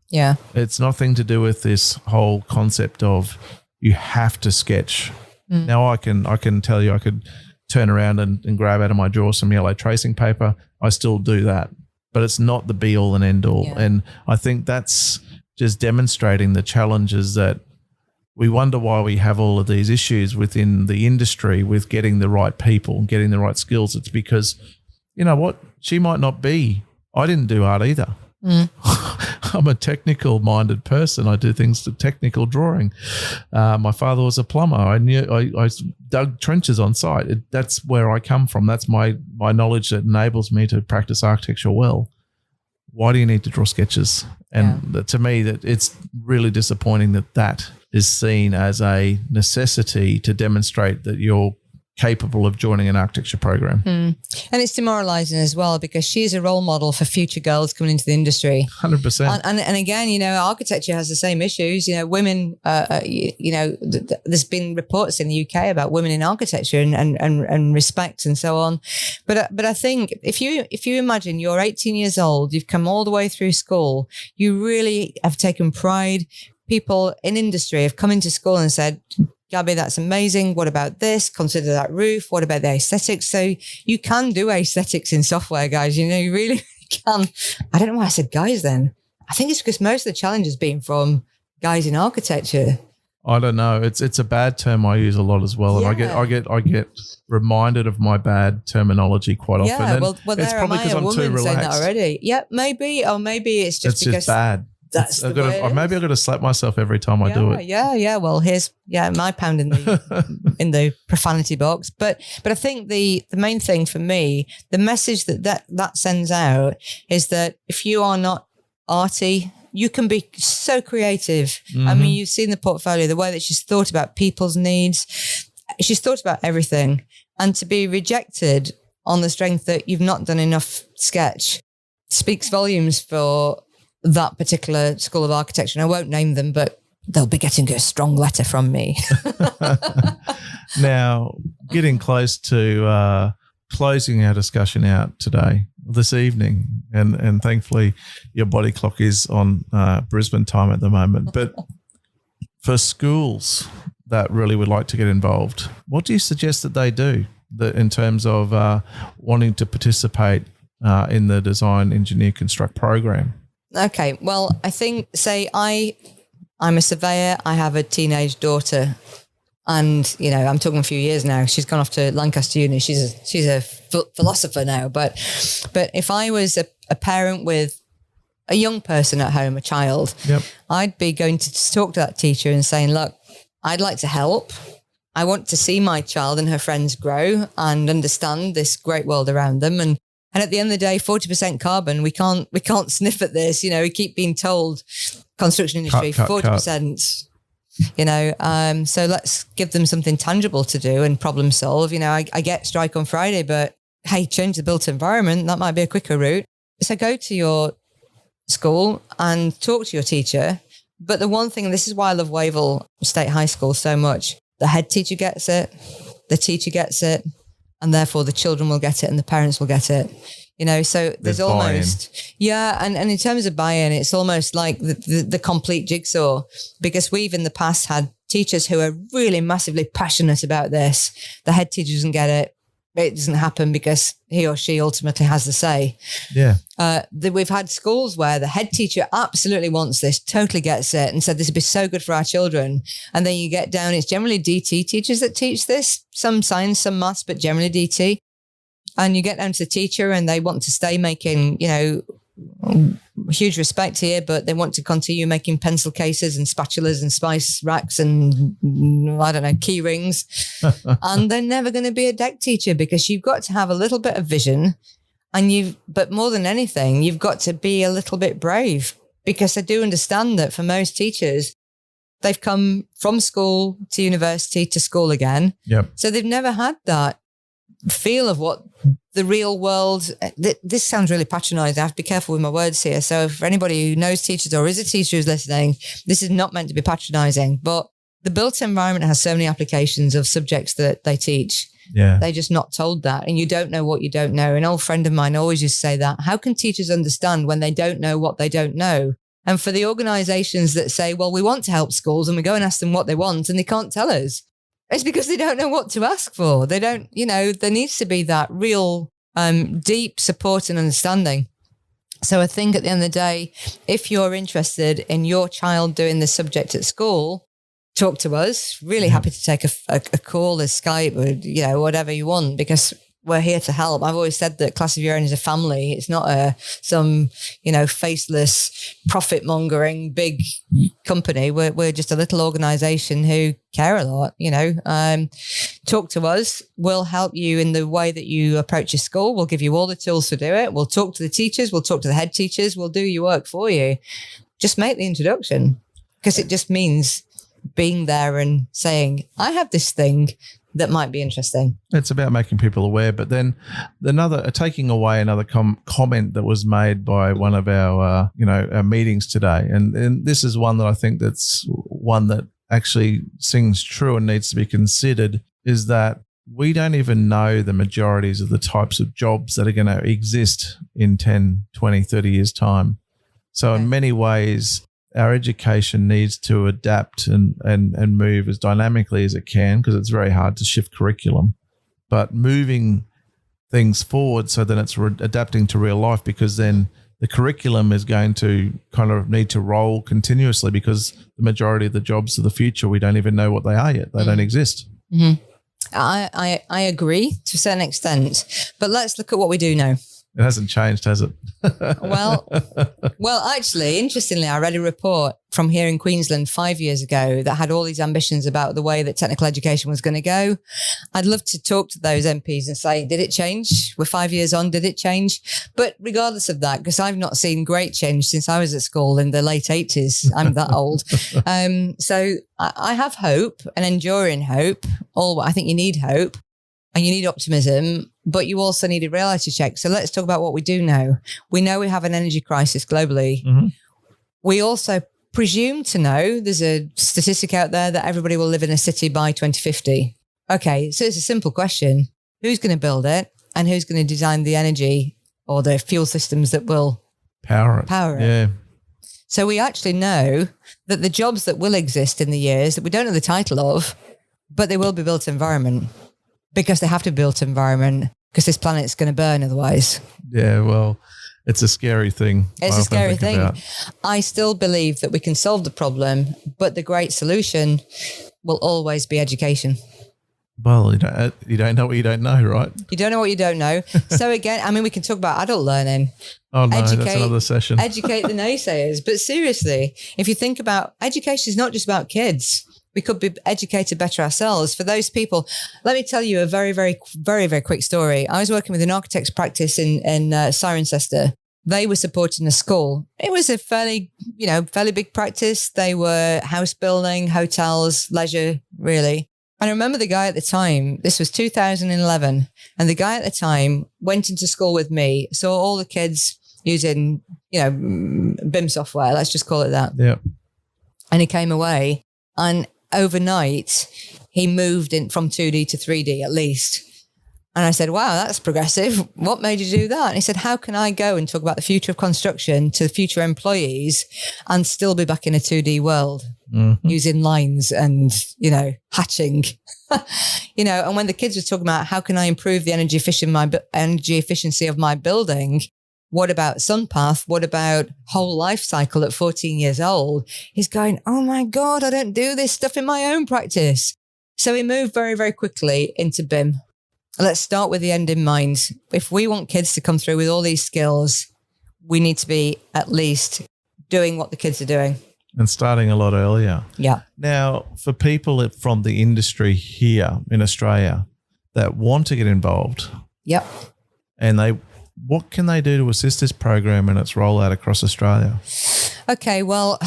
Yeah. It's nothing to do with this whole concept of you have to sketch. Now I can tell you, I could turn around and grab out of my drawer some yellow tracing paper. I still do that. But it's not the be all and end all. Yeah. And I think that's just demonstrating the challenges that we wonder why we have all of these issues within the industry with getting the right people and getting the right skills. It's because, you know what, she might not be. I didn't do art either. I'm a technical minded person. I do things to technical drawing. My father was a plumber. I dug trenches on site. That's where I come from. That's my knowledge that enables me to practice architecture well. Why do you need to draw sketches? And to me, that it's really disappointing that is seen as a necessity to demonstrate that you're capable of joining an architecture program. And it's demoralizing as well, because she's a role model for future girls coming into the industry. 100%. And again, architecture has the same issues. Women, there's been reports in the UK about women in architecture and respect and so on. But I think if you imagine you're 18 years old, you've come all the way through school, you really have taken pride. People in industry have come into school and said, Gabby, that's amazing. What about this? Consider that roof. What about the aesthetics? So you can do aesthetics in software, guys. You really can. I don't know why I said guys then. I think it's because most of the challenge has been from guys in architecture. I don't know. It's a bad term I use a lot as well, and I get reminded of my bad terminology quite often. Yeah, well, it's probably because I'm too relaxed. Saying that already. Yeah, maybe, or maybe it's just because just bad. That's Maybe I've got to slap myself every time I do it. Yeah. Well, here's my pound in the in the profanity box. But I think the main thing for me, the message that sends out is that if you are not arty, you can be so creative. Mm-hmm. I mean, you've seen the portfolio, the way that she's thought about people's needs. She's thought about everything. And to be rejected on the strength that you've not done enough sketch speaks volumes for that particular school of architecture. And I won't name them, but they'll be getting a strong letter from me. Now, getting close to closing our discussion out today, this evening, and thankfully your body clock is on Brisbane time at the moment. But for schools that really would like to get involved, what do you suggest that they do in terms of wanting to participate in the Design, Engineer, Construct program? Okay, well, I think, I'm a surveyor. I have a teenage daughter, and I'm talking a few years now. She's gone off to Lancaster Uni. She's a philosopher now. But if I was a parent with a young person at home, a child, yep, I'd be going to talk to that teacher and saying, look, I'd like to help. I want to see my child and her friends grow and understand this great world around them. And at the end of the day, 40% carbon, we can't sniff at this. We keep being told construction industry, 40%, so let's give them something tangible to do and problem solve. I get strike on Friday, but hey, change the built environment. That might be a quicker route. So go to your school and talk to your teacher. But the one thing, and this is why I love Wavell State High School so much, the head teacher gets it, the teacher gets it, and therefore the children will get it and the parents will get it. So there's almost, buy-in. And in terms of buy-in, it's almost like the complete jigsaw, because we've in the past had teachers who are really massively passionate about this. The head teacher doesn't get it. It doesn't happen because he or she ultimately has the say. Yeah. We've had schools where the head teacher absolutely wants this, totally gets it, and said this would be so good for our children. And then you get down, it's generally DT teachers that teach this, some science, some maths, but generally DT. And you get down to the teacher and they want to stay making, huge respect here, but they want to continue making pencil cases and spatulas and spice racks and, I don't know, key rings. And they're never going to be a deck teacher, because you've got to have a little bit of vision, but more than anything, you've got to be a little bit brave, because I do understand that for most teachers, they've come from school to university to school again. Yep. So they've never had that feel of what the real world, this sounds really patronizing. I have to be careful with my words here. So for anybody who knows teachers or is a teacher who's listening, this is not meant to be patronizing, but the built environment has so many applications of subjects that they teach. Yeah. They're just not told that. And you don't know what you don't know. An old friend of mine always used to say that. How can teachers understand when they don't know what they don't know? And for the organizations that say, well, we want to help schools, and we go and ask them what they want and they can't tell us, it's because they don't know what to ask for. They don't, there needs to be that real deep support and understanding. So I think at the end of the day, if you're interested in your child doing this subject at school, talk to us. Really happy to take a call, a Skype, or, whatever you want, because we're here to help. I've always said that Class of Your Own is a family. It's not some faceless, profit-mongering big company. We're just a little organisation who care a lot, Talk to us. We'll help you in the way that you approach your school. We'll give you all the tools to do it. We'll talk to the teachers. We'll talk to the head teachers. We'll do your work for you. Just make the introduction, because it just means being there and saying, I have this thing. that might be interesting. It's about making people aware. But then taking away another comment that was made by one of our meetings today, and this is one that I think that's one that actually sings true and needs to be considered, is that we don't even know the majorities of the types of jobs that are going to exist in 10, 20, 30 years' time. So in many ways, our education needs to adapt and move as dynamically as it can, because it's very hard to shift curriculum, but moving things forward so that it's adapting to real life, because then the curriculum is going to kind of need to roll continuously, because the majority of the jobs of the future, we don't even know what they are yet. They don't exist. Mm-hmm. I agree to a certain extent, but let's look at what we do know. It hasn't changed, has it? Well, actually, interestingly, I read a report from here in Queensland 5 years ago that had all these ambitions about the way that technical education was going to go. I'd love to talk to those MPs and say, did it change? We're 5 years on, did it change? But regardless of that, because I've not seen great change since I was at school in the late 80s. I'm that old. So I have hope, an enduring hope. I think you need hope. And you need optimism, but you also need a reality check. So let's talk about what we do know. We know we have an energy crisis globally. Mm-hmm. We also presume to know there's a statistic out there that everybody will live in a city by 2050. Okay, so it's a simple question. Who's going to build it, and who's going to design the energy or the fuel systems that will power it? Yeah. So we actually know that the jobs that will exist in the years that we don't know the title of, but they will be built environment. Because they have to build environment, because this planet's going to burn otherwise. Yeah, well, it's a scary thing. It's a scary thing. I still believe that we can solve the problem, but the great solution will always be education. Well, you don't know what you don't know, right? You don't know what you don't know. So again, we can talk about adult learning. Oh no, that's another session. Educate the naysayers. But seriously, if you think about education, is not just about kids. We could be educated better ourselves. For those people, let me tell you a very, very, very, very quick story. I was working with an architect's practice in Cirencester. They were supporting a school. It was a fairly big practice. They were house building, hotels, leisure, really. And I remember the guy at the time, this was 2011, and the guy at the time went into school with me, saw all the kids using, BIM software, let's just call it that. Yeah. And he came away, and overnight, he moved in from 2D to 3D at least. And I said, wow, that's progressive. What made you do that? And he said, how can I go and talk about the future of construction to future employees and still be back in a 2D world using lines and, hatching? And when the kids were talking about how can I improve the energy efficiency of my building, what about SunPath? What about whole life cycle at 14 years old? He's going, oh my God, I don't do this stuff in my own practice. So he moved very, very quickly into BIM. Let's start with the end in mind. If we want kids to come through with all these skills, we need to be at least doing what the kids are doing. And starting a lot earlier. Yeah. Now, for people from the industry here in Australia that want to get involved. Yep. And what can they do to assist this program and its rollout across Australia? Okay, well,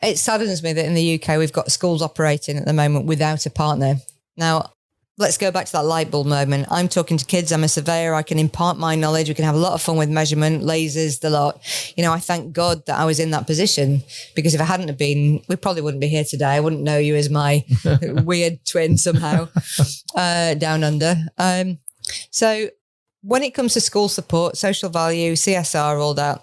it saddens me that in the UK we've got schools operating at the moment without a partner. Now, let's go back to that light bulb moment. I'm talking to kids. I'm a surveyor. I can impart my knowledge. We can have a lot of fun with measurement, lasers, the lot. I thank God that I was in that position, because if I hadn't have been, we probably wouldn't be here today. I wouldn't know you as my weird twin somehow down under. So when it comes to school support, social value, CSR, all that,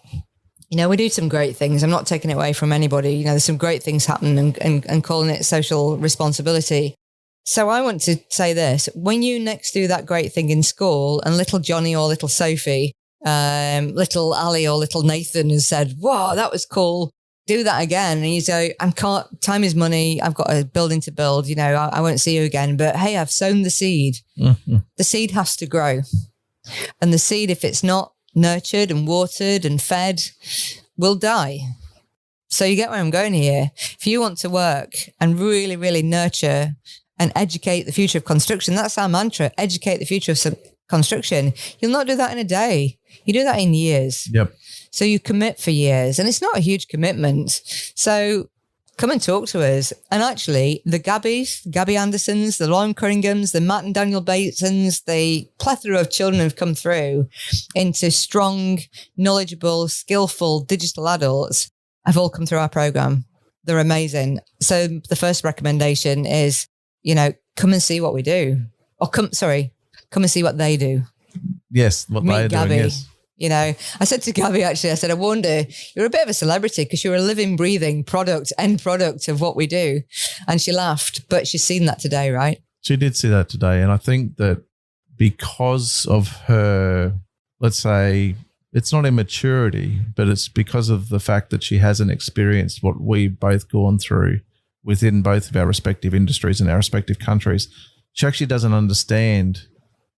we do some great things. I'm not taking it away from anybody. There's some great things happening and calling it social responsibility. So I want to say this. When you next do that great thing in school and little Johnny or little Sophie, little Ali or little Nathan has said, wow, that was cool. Do that again. And you say, time is money. I've got a building to build. I won't see you again. But hey, I've sown the seed. Mm-hmm. The seed has to grow. And the seed, if it's not nurtured and watered and fed, will die. So you get where I'm going here. If you want to work and really, really nurture and educate the future of construction, that's our mantra, educate the future of construction. You'll not do that in a day. You do that in years. Yep. So you commit for years, and it's not a huge commitment. So come and talk to us. And actually, the Gabby Andersons, the Lauren Curringhams, the Matt and Daniel Batesons, the plethora of children have come through into strong, knowledgeable, skillful digital adults have all come through our program. They're amazing. So the first recommendation is, come and see what we do. Or come and see what they do. Yes, what they're doing, yes. I said to Gabby, actually, I said, I wonder, you're a bit of a celebrity because you're a living, breathing end product of what we do. And she laughed, but she's seen that today, right? She did see that today. And I think that because of her, let's say, it's not immaturity, but it's because of the fact that she hasn't experienced what we've both gone through within both of our respective industries and our respective countries. She actually doesn't understand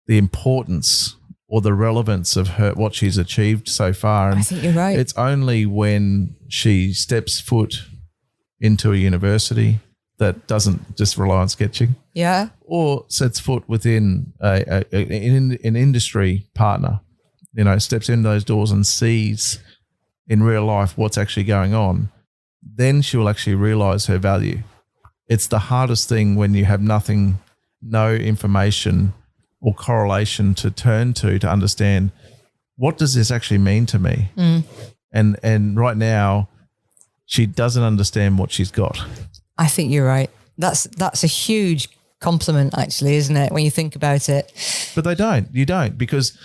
the importance or the relevance of what she's achieved so far. And I think you're right. It's only when she steps foot into a university that doesn't just rely on sketching. Yeah. Or sets foot within an industry partner, steps in those doors and sees in real life what's actually going on, then she will actually realize her value. It's the hardest thing when you have no information or correlation to turn to understand what does this actually mean to me. And right now she doesn't understand what she's got. I think you're right. That's a huge compliment, actually, isn't it, when you think about it? But you don't, because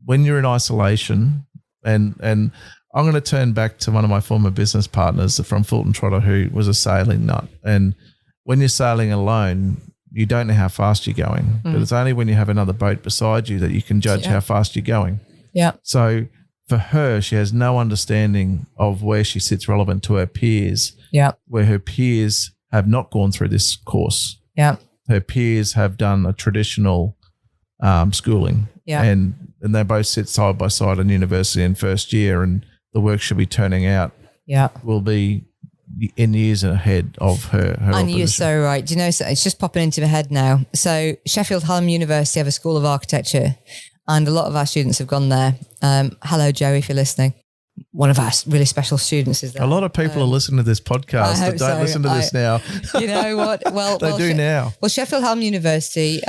when you're in isolation, and I'm going to turn back to one of my former business partners from Fulton Trotter who was a sailing nut, and when you're sailing alone, you don't know how fast you're going, but it's only when you have another boat beside you that you can judge how fast you're going. Yeah. So for her, she has no understanding of where she sits relevant to her peers. Yeah. Where her peers have not gone through this course. Yeah. Her peers have done a traditional schooling. Yeah. And they both sit side by side in university in first year, and the work she'll be turning out will be in years ahead of her And opposition. you're so right. Do you know, so it's just popping into my head now. So Sheffield Hallam University have a School of Architecture, and a lot of our students have gone there. Hello, Joe, if you're listening. One of our really special students is there. A lot of people are listening to this podcast that don't listen to this now. You know what? Well, they do now. Well, Sheffield Hallam University,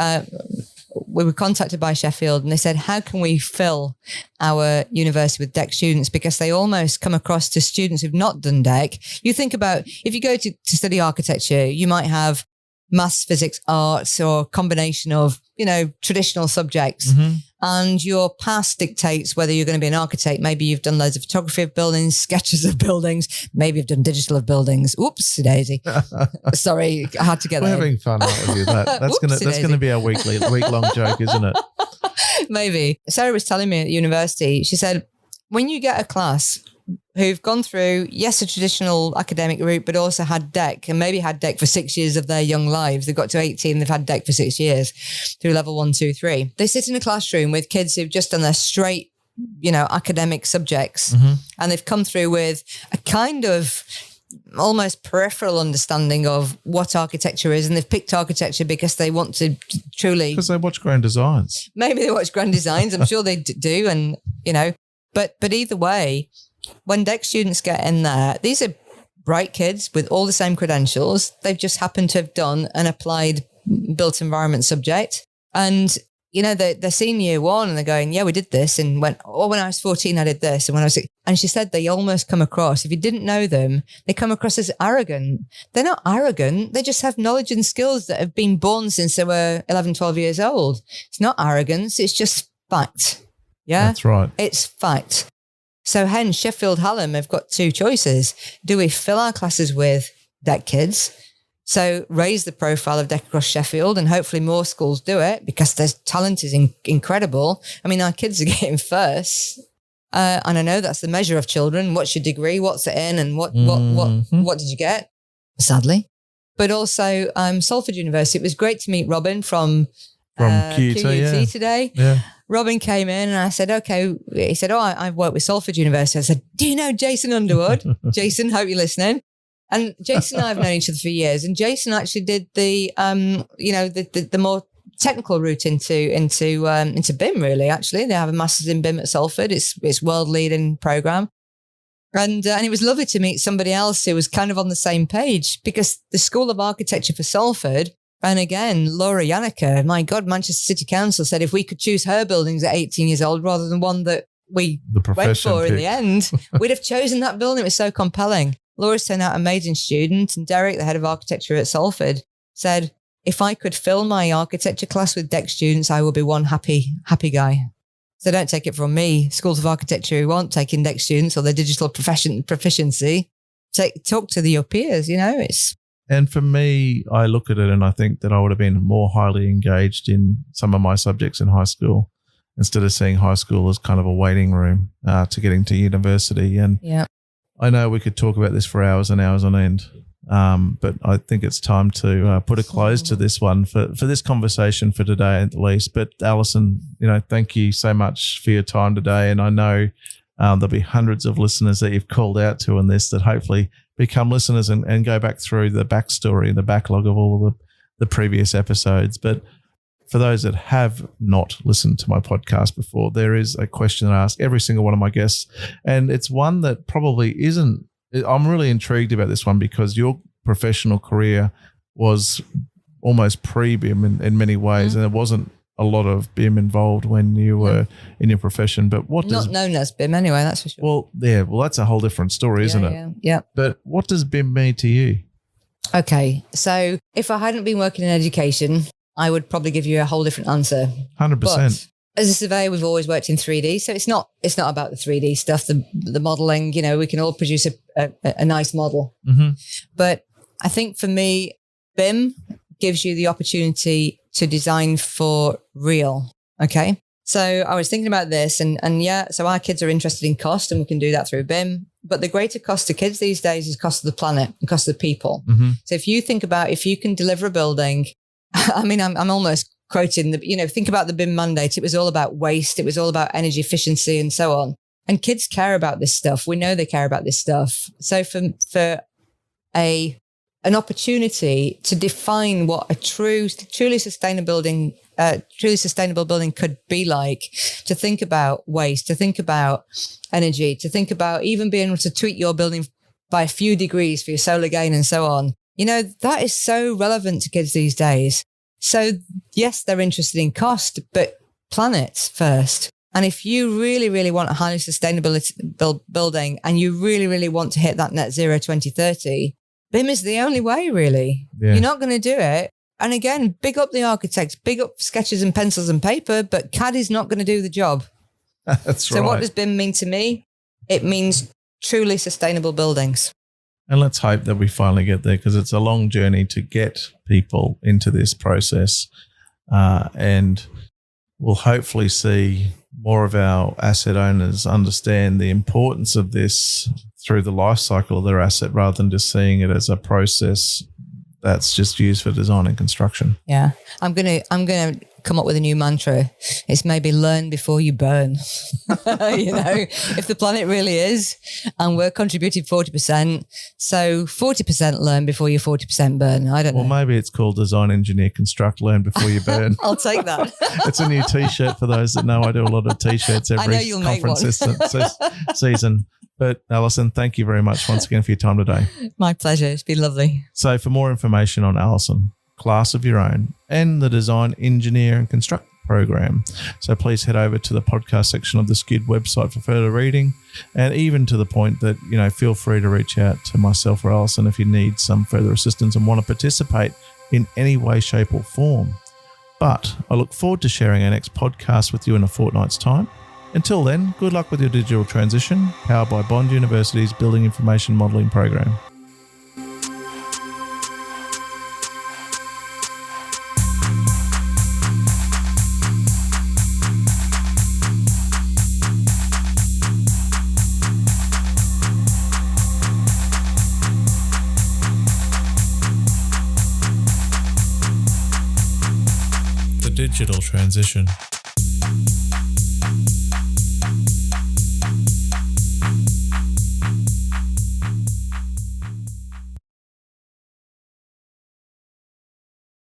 we were contacted by Sheffield, and they said, how can we fill our university with DEC students? Because they almost come across to students who've not done DEC. You think about, if you go to study architecture, you might have maths, physics, arts, or a combination of, traditional subjects. Mm-hmm. And your past dictates whether you're going to be an architect. Maybe you've done loads of photography of buildings, sketches of buildings. Maybe you've done digital of buildings. Oops, daisy. Sorry, I had to get We're that. We're having fun out with you. That's going to be our week-long joke, isn't it? Maybe. Sarah was telling me at university, she said, when you get a class who've gone through, yes, a traditional academic route, but also had DEC, and maybe had DEC for 6 years of their young lives. They've got to 18, they've had DEC for 6 years through level 1, 2, 3. They sit in a classroom with kids who've just done their straight, academic subjects. Mm-hmm. And they've come through with a kind of almost peripheral understanding of what architecture is. And they've picked architecture because they want to truly... Because they watch Grand Designs. Maybe they watch Grand Designs. I'm sure they do. And, but either way... When DEC students get in there, these are bright kids with all the same credentials. They've just happened to have done an applied built environment subject. And, they're seeing year one and they're going, yeah, we did this. And when I was 14, I did this. And when I was 6, and she said they almost come across, if you didn't know them, they come across as arrogant. They're not arrogant. They just have knowledge and skills that have been born since they were 11, 12 years old. It's not arrogance. It's just fact. Yeah. That's right. It's fact. So hence Sheffield Hallam have got two choices. Do we fill our classes with DEC kids? So raise the profile of DEC across Sheffield, and hopefully more schools do it because their talent is incredible. I mean, our kids are getting first. And I know that's the measure of children. What's your degree? What's it in? And what did you get? Sadly. But also Salford University. It was great to meet Robin from QUT today. Yeah. Robin came in and I said, okay. He said, I've worked with Salford University. I said, do you know Jason Underwood? Jason, hope you're listening. And Jason and I have known each other for years. And Jason actually did the more technical route into BIM, really, actually. They have a master's in BIM at Salford. It's world leading program. And it was lovely to meet somebody else who was kind of on the same page, because the School of Architecture for Salford, and again, Laura Yannicka, my God, Manchester City Council said if we could choose her buildings at 18 years old rather than one that we went for in the end, we'd have chosen that building. It was so compelling. Laura's turned out an amazing student, and Derek, the head of architecture at Salford, said, if I could fill my architecture class with DEC students, I would be one happy guy. So don't take it from me. Schools of architecture who aren't taking DEC students or their digital proficiency, talk to your peers, And for me, I look at it and I think that I would have been more highly engaged in some of my subjects in high school, instead of seeing high school as kind of a waiting room to getting to university. And I know we could talk about this for hours and hours on end, but I think it's time to put a close to this one for this conversation for today at least. But Alison, thank you so much for your time today. And I know there'll be hundreds of listeners that you've called out to in this that hopefully become listeners and go back through the backstory and the backlog of all of the previous episodes. But for those that have not listened to my podcast before, there is a question I ask every single one of my guests, and it's one that probably isn't. I'm really intrigued about this one because your professional career was almost pre-BIM in many ways, and there wasn't a lot of BIM involved when you were in your profession. But what does... Not known as BIM anyway, that's for sure. Well, that's a whole different story, isn't it? Yeah. But what does BIM mean to you? Okay, so if I hadn't been working in education, I would probably give you a whole different answer. 100%. But as a surveyor, we've always worked in 3D, so it's not about the 3D stuff, the modelling. We can all produce a nice model. Mm-hmm. But I think for me, BIM gives you the opportunity to design for real. Okay, so I was thinking about this, and so our kids are interested in cost, and we can do that through BIM. But the greater cost to kids these days is cost of the planet and cost of the people. Mm-hmm. So if you think about if you can deliver a building, I mean, I'm almost quoting think about the BIM mandate. It was all about waste. It was all about energy efficiency and so on. And kids care about this stuff. We know they care about this stuff. So for an opportunity to define what a truly sustainable building could be like, to think about waste, to think about energy, to think about even being able to tweak your building by a few degrees for your solar gain and so on. That is so relevant to kids these days. So yes, they're interested in cost, but planet first. And if you really, really want a highly sustainable building, and you really, really want to hit that net zero 2030, BIM is the only way, really. Yeah. You're not going to do it. And again, big up the architects, big up sketches and pencils and paper, but CAD is not going to do the job. That's right. So what does BIM mean to me? It means truly sustainable buildings. And let's hope that we finally get there, because it's a long journey to get people into this process. And we'll hopefully see more of our asset owners understand the importance of this through the life cycle of their asset, rather than just seeing it as a process that's just used for design and construction. Yeah. I'm gonna come up with a new mantra. It's maybe learn before you burn. If the planet really is, and we're contributing 40%, so 40% learn before you 40% burn. I don't know. Well, maybe it's called design, engineer, construct, learn before you burn. I'll take that. It's a new T-shirt for those that know. I do a lot of T-shirts every conference season. But Alison, thank you very much once again for your time today. My pleasure. It's been lovely. So for more information on Alison, class of your own, and the Design, Engineer and Construct program, so please head over to the podcast section of the Skewed website for further reading, and even to the point that, feel free to reach out to myself or Alison if you need some further assistance and want to participate in any way, shape or form. But I look forward to sharing our next podcast with you in a fortnight's time. Until then, good luck with your digital transition, powered by Bond University's Building Information Modelling program. The digital transition.